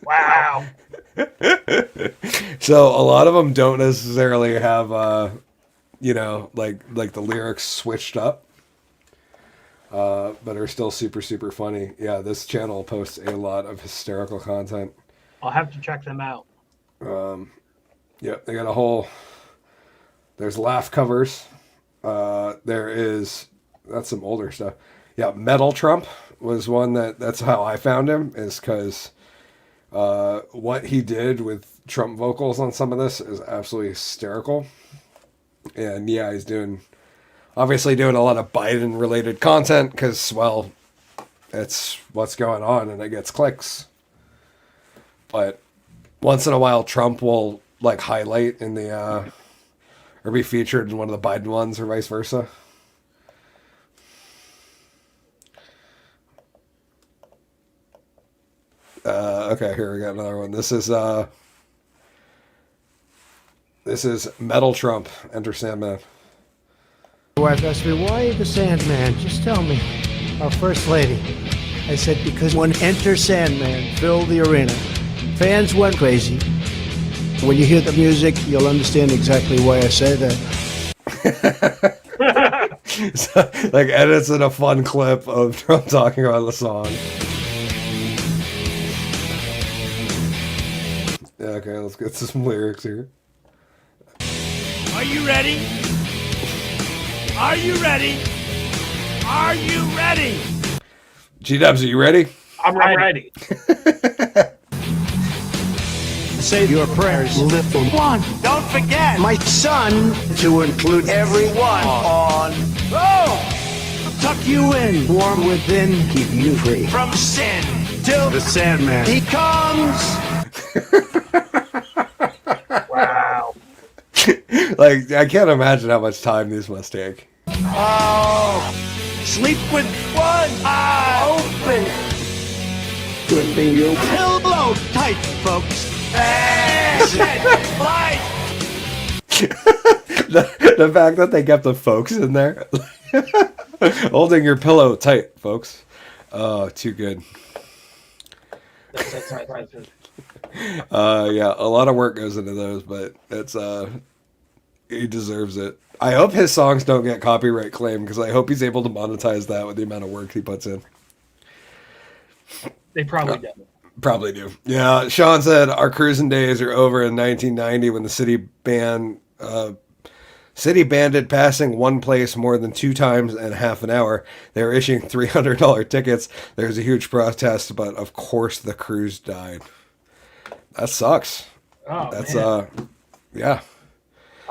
Wow. So a lot of them don't necessarily have, like the lyrics switched up, but are still super, super funny. Yeah, this channel posts a lot of hysterical content. I'll have to check them out. Yep, they got a whole. There's laugh covers. That's some older stuff. Yeah, Metal Trump was one that's how I found him, is because what he did with Trump vocals on some of this is absolutely hysterical. And yeah, he's obviously doing a lot of Biden related content because, well, it's what's going on and it gets clicks. But once in a while, Trump will like highlight in the or be featured in one of the Biden ones or vice versa. Okay, here we got another one. This is Metal Trump. Enter Sandman. My wife asked me, why the Sandman? Just tell me. Our First Lady. I said, because when Enter Sandman filled the arena, fans went crazy. When you hear the music, you'll understand exactly why I say that. So, like, edits in a fun clip of Trump talking about the song. Yeah, okay, let's get to some lyrics here. Are you ready? Are you ready? Are you ready? G-Dubs, are you ready? I'm ready. Say your prayers, little one. Don't forget My son, to include everyone on. Oh! Tuck you in, warm within, keep you free. From sin. Till the Sandman. He comes. Wow. Like, I can't imagine how much time these must take. Oh! Sleep with one eye open. Good thing you. Pillow tight, folks. Light. The fact that they kept the folks in there. Holding your pillow tight, folks. Oh, too good. Yeah, a lot of work goes into those, but it's he deserves it. I hope his songs don't get copyright claim because I hope he's able to monetize that with the amount of work he puts in. They probably do. Probably do. Yeah, Sean said our cruising days are over in 1990 when the city banned passing one place more than 2 times in half an hour. They were issuing $300 tickets. There was a huge protest, but of course the cruise died. That sucks. Oh, that's man. Yeah.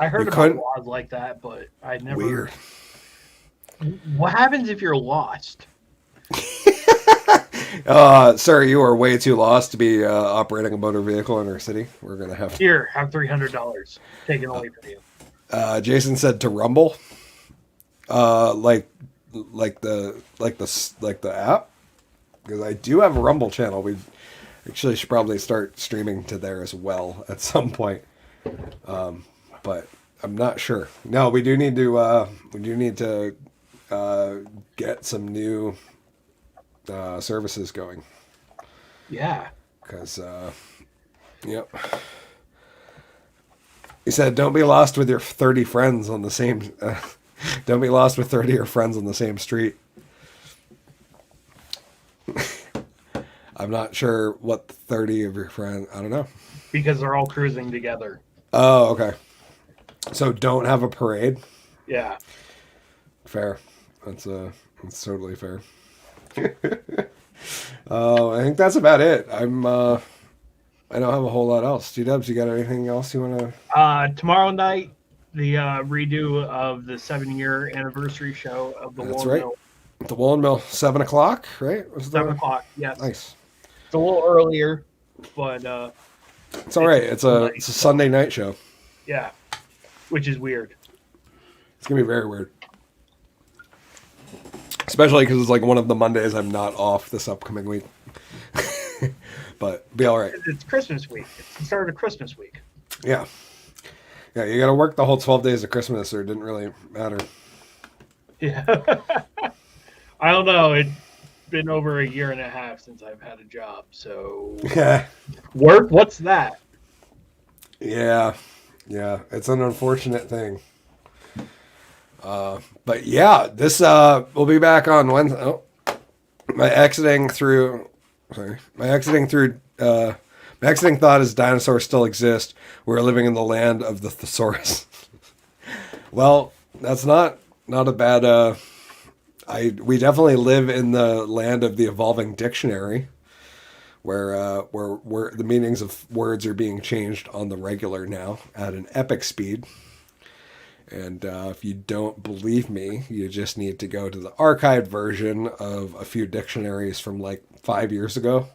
I heard about laws like that, but I never. Weird. What happens if you're lost? Sir, you are way too lost to be operating a motor vehicle in our city. We're gonna have to... Here, have $300 taken away from you. Jason said to Rumble, like the app, because I do have a Rumble channel. We actually should probably start streaming to there as well at some point. But I'm not sure. No, we do need to get some new services going. Yeah. Because, yep. He said, "Don't be lost with your 30 friends on the same. Don't be lost with 30 of your friends on the same street." I'm not sure what 30 of your friends. I don't know. Because they're all cruising together. Oh, okay. So don't have a parade. Yeah. Fair. That's totally fair. I think that's about it. I don't have a whole lot else. G-Dubs, you got anything else you want to? Tomorrow night, the redo of the 7-year anniversary show of the That's Woolen right. Mill. The Woolen Mill, 7 o'clock, right? 7 o'clock, yes. Nice. It's a little earlier, but it's all right. It's a Sunday night show. Yeah, which is weird. It's gonna be very weird, especially because it's like one of the Mondays I'm not off this upcoming week. But be all right. It's Christmas week. It's the start of Christmas week. Yeah. Yeah, you got to work the whole 12 days of Christmas, or it didn't really matter. Yeah. I don't know. It's been over a year and a half since I've had a job, so Yeah. Work? What's that? Yeah. Yeah. It's an unfortunate thing. But yeah, this we'll be back on Wednesday. Oh, my exiting through My exiting thought is dinosaurs still exist. We're living in the land of the thesaurus. Well, that's not a bad. We definitely live in the land of the evolving dictionary, where the meanings of words are being changed on the regular now at an epic speed. And if you don't believe me, you just need to go to the archived version of a few dictionaries from like 5 years ago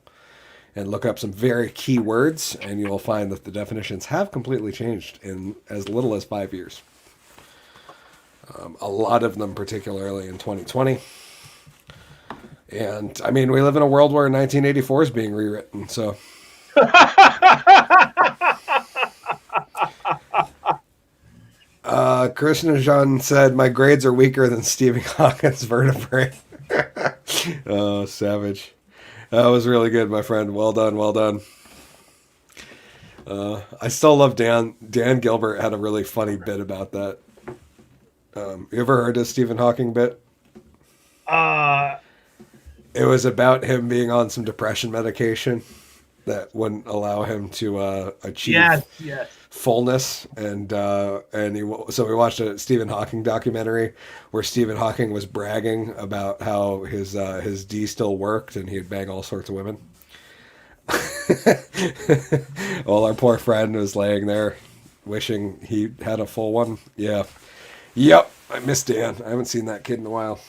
and look up some very key words, and you'll find that the definitions have completely changed in as little as 5 years. A lot of them, particularly in 2020. And, I mean, we live in a world where 1984 is being rewritten, so... Krishna Jean said, my grades are weaker than Stephen Hawking's vertebrae. Oh, savage. That was really good, my friend. Well done, well done. I still love Dan. Dan Gilbert had a really funny bit about that. You ever heard of Stephen Hawking bit? It was about him being on some depression medication that wouldn't allow him to achieve fullness, and we watched a Stephen Hawking documentary where Stephen Hawking was bragging about how his D still worked and he'd bang all sorts of women. Well, our poor friend was laying there wishing he had a full one. Yeah. Yep. I miss Dan. I haven't seen that kid in a while.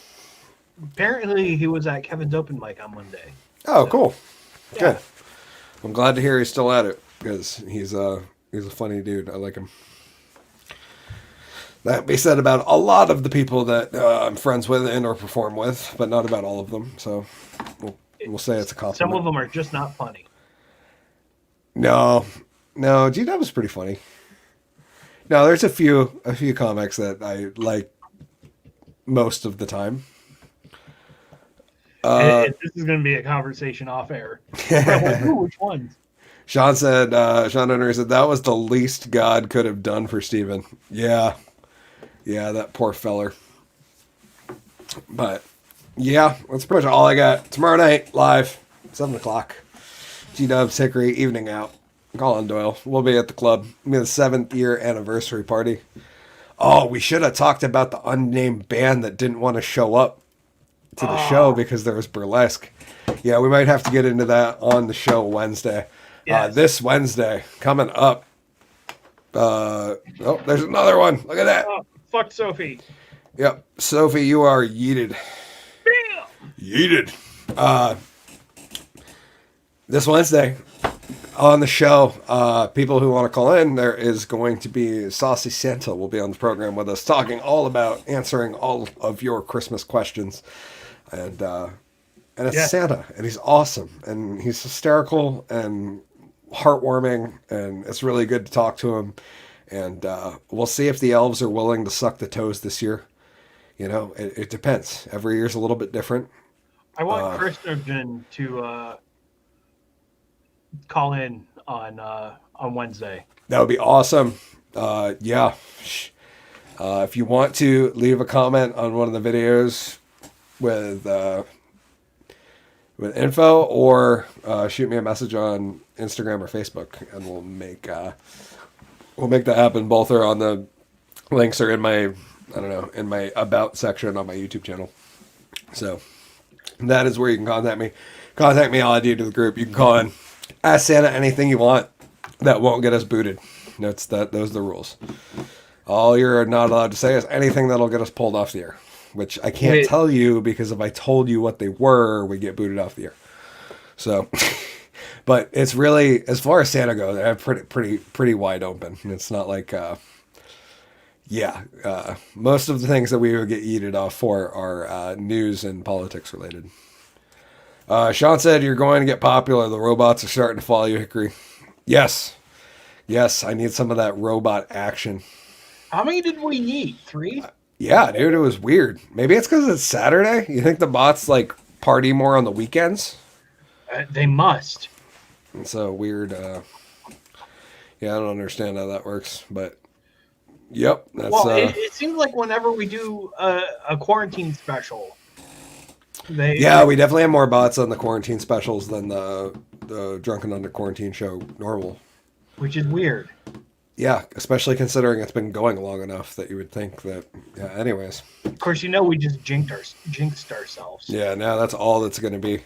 Apparently, he was at Kevin's open mic on Monday. Oh, cool. Yeah. Good. I'm glad to hear he's still at it because he's a funny dude. I like him. That be said about a lot of the people that I'm friends with and or perform with, but not about all of them. So we'll say it's a compliment. Some of them are just not funny. No, G-Dub is pretty funny. No, there's a few comics that I like most of the time. This is going to be a conversation off air. Which ones? Sean Henry said that was the least God could have done for Steven. Yeah, that poor feller. But yeah, that's pretty much all I got. Tomorrow night, live, 7:00. G-Dub's Hickory evening out. Colin Doyle. We'll be at the club. It'll be the 7th year anniversary party. Oh, we should have talked about the unnamed band that didn't want to show up to the show because there was burlesque. Yeah, we might have to get into that on the show Wednesday. Yes. This Wednesday coming up. There's another one. Look at that. Oh, fuck Sophie. Yep, Sophie, you are yeeted. Bam! Yeeted. This Wednesday on the show, people who want to call in, there is going to be Saucy Santa will be on the program with us, talking all about answering all of your Christmas questions. And it's Santa, and he's awesome, and he's hysterical and heartwarming, and it's really good to talk to him. And we'll see if the elves are willing to suck the toes this year. You know, it depends. Every year's a little bit different. I want Christian to call in on Wednesday. That would be awesome. Yeah. If you want to leave a comment on one of the videos with info, or shoot me a message on Instagram or Facebook, and we'll make that happen. Both are on the links are in my in my about section on my YouTube channel. So that is where you can contact me. Contact me. I'll add you to the group. You can call in, ask Santa anything you want that won't get us booted. Those are the rules. All you're not allowed to say is anything that'll get us pulled off the air, which I can't tell you, because if I told you what they were, we get booted off the air. So, but it's really, as far as Santa goes, they're pretty wide open. It's not like, most of the things that we would get yeeted off for are news and politics related. Sean said, you're going to get popular. The robots are starting to follow you, Hickory. Yes, I need some of that robot action. How many did we eat? 3? Yeah, dude, it was weird. Maybe it's because it's Saturday. You think the bots like party more on the weekends? They must. It's a weird. I don't understand how that works, but yep, that's. Well, it seems like whenever we do a quarantine special, we definitely have more bots on the quarantine specials than the the Drunken Under Quarantine show normal. Which is weird. Yeah, especially considering it's been going long enough that you would think that. Yeah. Anyways. Of course, we just jinxed ourselves. Yeah. Now that's all that's going to be.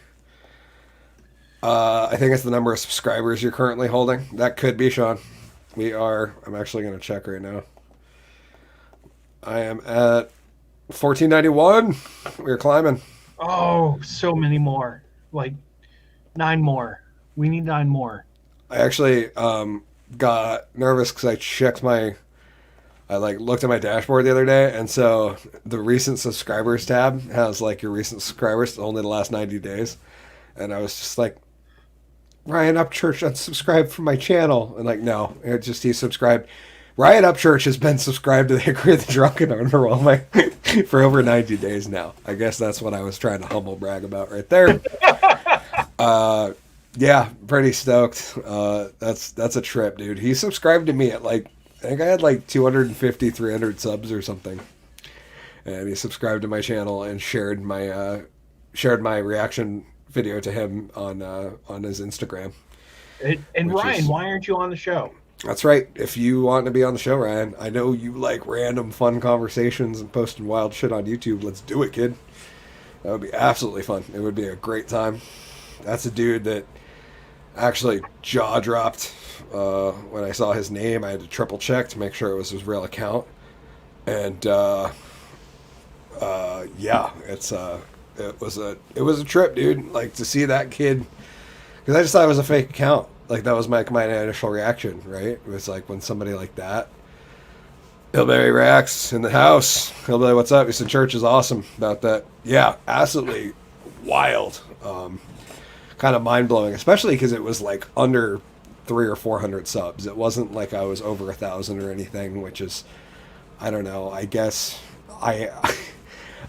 I think it's the number of subscribers you're currently holding. That could be, Sean. I'm actually going to check right now. I am at 1491. We're climbing. Oh, so many more. Like 9 more. We need 9 more. I actually got nervous because I looked at my dashboard the other day, and so the recent subscribers tab has like your recent subscribers only the last 90 days. And I was just like, Ryan Upchurch unsubscribed from my channel. And like, no, it just he subscribed. Ryan Upchurch has been subscribed to the Hickory the Drunken Underwhelming for over 90 days now. I guess that's what I was trying to humble brag about right there. Yeah, pretty stoked. That's a trip, dude. He subscribed to me at I think I had 250, 300 subs or something. And he subscribed to my channel and shared my reaction video to him on his Instagram. And Ryan, why aren't you on the show? That's right. If you want to be on the show, Ryan, I know you like random fun conversations and posting wild shit on YouTube. Let's do it, kid. That would be absolutely fun. It would be a great time. That's a dude that actually jaw dropped when I saw his name. I had to triple check to make sure it was his real account. And yeah, it was a trip, dude. Like to see that kid, because I just thought it was a fake account. Like that was my initial reaction, right? It was like when somebody like that, Hillbilly Reacts in the house. Hillbilly, what's up? He said church is awesome about that. Yeah, absolutely wild. Kind of mind blowing, especially because it was like under 300 or 400 subs. It wasn't like I was over 1,000 or anything, which is, I don't know. I guess I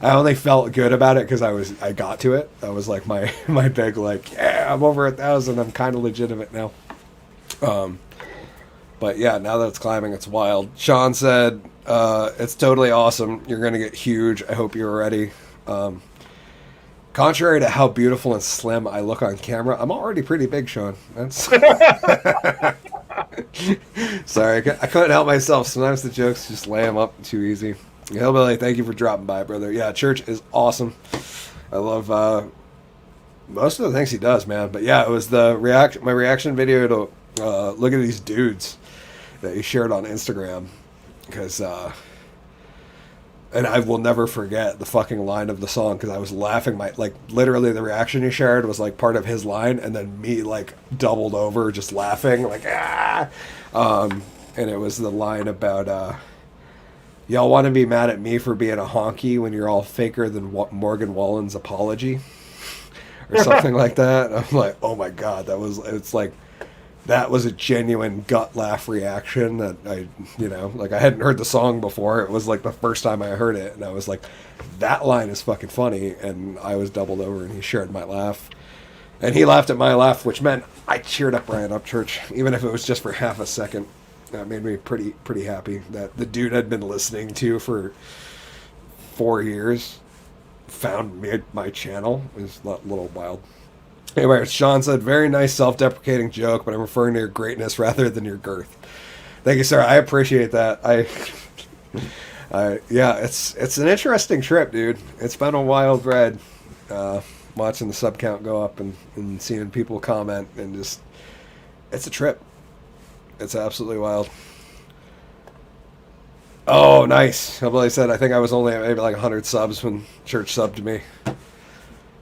only felt good about it because I got to it. That was like my big yeah, I'm over 1,000. I'm kind of legitimate now. But yeah, now that it's climbing, it's wild. Sean said it's totally awesome. You're gonna get huge. I hope you're ready. Contrary to how beautiful and slim I look on camera, I'm already pretty big, Sean. That's sorry, I couldn't help myself. Sometimes the jokes just lay them up too easy. Hillbilly, thank you for dropping by, brother. Yeah, church is awesome. I love most of the things he does, man. But yeah, it was my reaction video to look at these dudes that he shared on Instagram, because and I will never forget the fucking line of the song, because I was laughing. Literally the reaction he shared was like part of his line, and then me like doubled over just laughing like and it was the line about y'all want to be mad at me for being a honky when you're all faker than Morgan Wallen's apology or something like that. I'm like, oh my god, that was a genuine gut laugh reaction that I hadn't heard the song before. It was like the first time I heard it, and I was like, that line is fucking funny, and I was doubled over, and he shared my laugh. And he laughed at my laugh, which meant I cheered up Ryan Upchurch, even if it was just for half a second. That made me pretty happy that the dude I'd been listening to for 4 years found my channel. It was a little wild. Anyway, Sean said, very nice self-deprecating joke, but I'm referring to your greatness rather than your girth. Thank you, sir. I appreciate that. Yeah, it's an interesting trip, dude. It's been a wild ride, watching the sub count go up and seeing people comment, and just, it's a trip. It's absolutely wild. Oh, nice. Hillbilly said, I think I was only at maybe 100 subs when church subbed to me.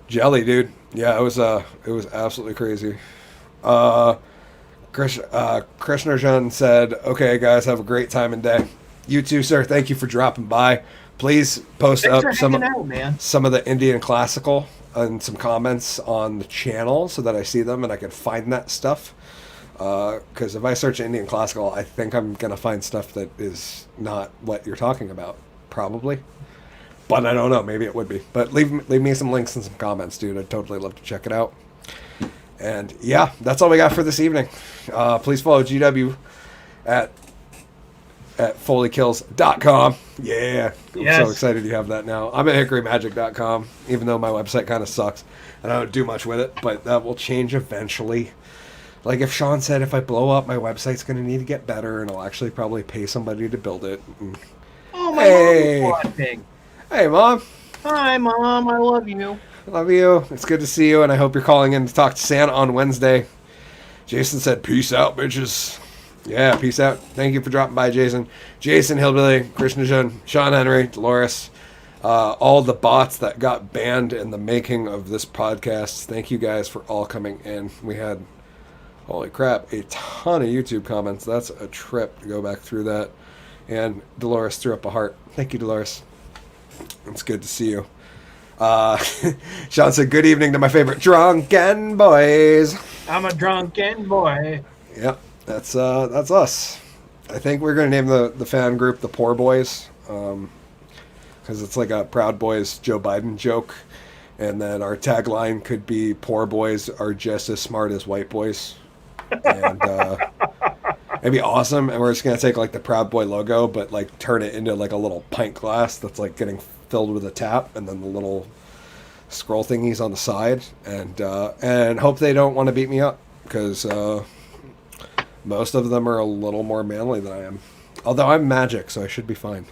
Jelly, dude. Yeah, it was absolutely crazy. Krishnarjan said, okay, guys, have a great time and day. You too, sir. Thank you for dropping by. Please post up some of the Indian classical and some comments on the channel so that I see them and I can find that stuff. Because if I search Indian classical, I think I'm going to find stuff that is not what you're talking about, probably. But I don't know. Maybe it would be. But leave me some links and some comments, dude. I'd totally love to check it out. And yeah, that's all we got for this evening. Please follow GW at at FoleyKills.com. Yeah. I'm Yes. so excited you have that now. I'm at HickoryMagic.com, even though my website kind of sucks. And I don't do much with it, but that will change eventually. Like if Sean said, if I blow up, my website's going to need to get better, and I'll actually probably pay somebody to build it. Oh, my Hey. mom's watching. Hey, Mom. Hi, Mom. I love you. Love you. It's good to see you, and I hope you're calling in to talk to Santa on Wednesday. Jason said, peace out, bitches. Yeah, peace out. Thank you for dropping by, Jason. Jason, Hillbilly, Krishnajan, Sean Henry, Dolores, all the bots that got banned in the making of this podcast. Thank you guys for all coming in. We had, holy crap, a ton of YouTube comments. That's a trip to go back through that. And Dolores threw up a heart. Thank you, Dolores. It's good to see you. Sean said, good evening to my favorite drunken boys. I'm a drunken boy. Yep, that's us. I think we're going to name the fan group the Poor Boys, because it's like a Proud Boys Joe Biden joke. And then our tagline could be, poor boys are just as smart as white boys. And it'd be awesome. And we're just going to take like the Proud Boy logo, but like turn it into like a little pint glass that's like getting filled with a tap, and then the little scroll thingies on the side, and hope they don't want to beat me up, because most of them are a little more manly than I am. Although I'm magic, so I should be fine.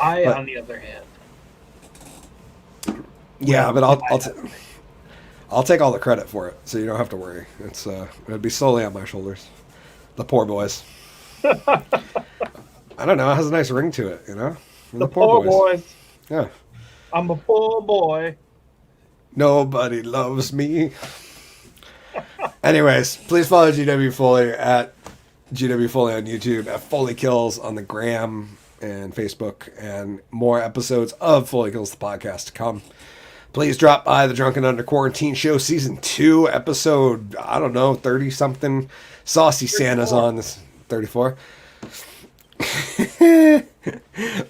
On the other hand. Yeah, but I'll take all the credit for it, so you don't have to worry. It'll be solely on my shoulders. The Poor Boys. I don't know. It has a nice ring to it, you know? The Poor Boys. Yeah. I'm a poor boy. Nobody loves me. Anyways, please follow GW Foley at GW Foley on YouTube, at Foley Kills on the gram and Facebook, and more episodes of Foley Kills the podcast to come. Please drop by the Drunken Under Quarantine Show Season 2, episode, I don't know, 30-something. Saucy 34. Santa's on this. 34.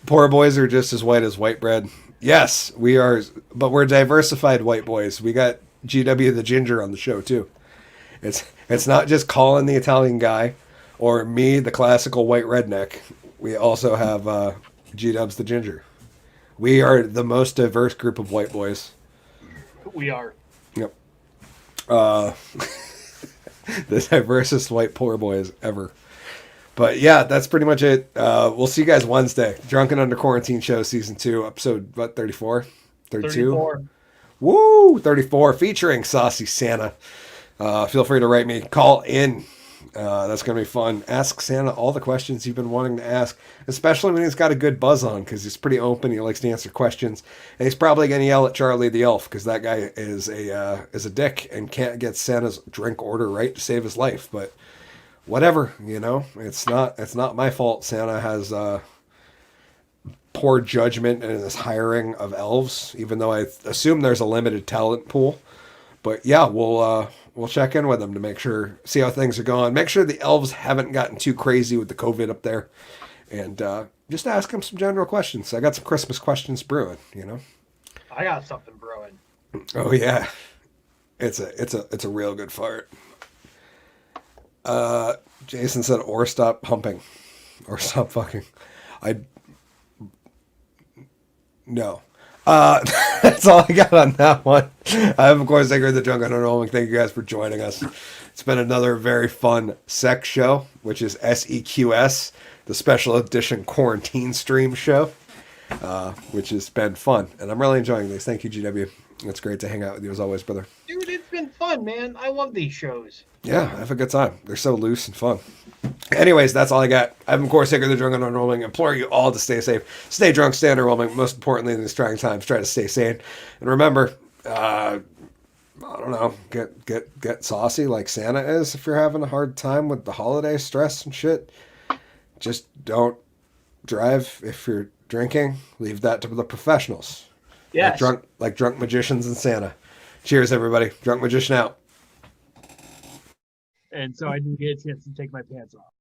Poor boys are just as white as white bread. Yes, we are, but we're diversified white boys. We got GW the Ginger on the show too. It's not just Colin the Italian guy or me the classical white redneck. We also have G-Dubs the Ginger. We are the most diverse group of white boys. We are. Yep. The diversest white poor boys ever. But yeah, that's pretty much it. We'll see you guys Wednesday. Drunken Under Quarantine Show Season 2, episode, what, 34? 32? 34. Woo! 34, featuring Saucy Santa. Feel free to write me. Call in. That's going to be fun. Ask Santa all the questions you've been wanting to ask, especially when he's got a good buzz on, because he's pretty open. He likes to answer questions. And he's probably going to yell at Charlie the Elf, because that guy is a dick and can't get Santa's drink order right to save his life. But whatever, you know, it's not my fault. Santa has poor judgment in his hiring of elves, even though I assume there's a limited talent pool. But yeah, we'll check in with him to make sure, see how things are going. Make sure the elves haven't gotten too crazy with the COVID up there, and just ask him some general questions. I got some Christmas questions brewing, you know. I got something brewing. Oh yeah, it's a real good fart. Jason said, or stop pumping, or stop fucking. No. That's all I got on that one. I'm, of course, Hickory the Drunk Unenrollment. Thank you guys for joining us. It's been another very fun sex show, which is SEQS, the special edition quarantine stream show, which has been fun. And I'm really enjoying these. Thank you, GW. It's great to hang out with you as always, brother. Dude, it's been fun, man. I love these shows. Yeah, I have a good time. They're so loose and fun. Anyways, that's all I got. I'm, of course, Hickory the Drunk and Unenrolling. Implore you all to stay safe. Stay drunk, stay unenrolling. Most importantly, in these trying times, try to stay sane. And remember, I don't know, get saucy like Santa is if you're having a hard time with the holiday stress and shit. Just don't drive if you're drinking. Leave that to the professionals. Yes. Like drunk magicians and Santa. Cheers, everybody. Drunk magician out. And so I didn't get a chance to take my pants off.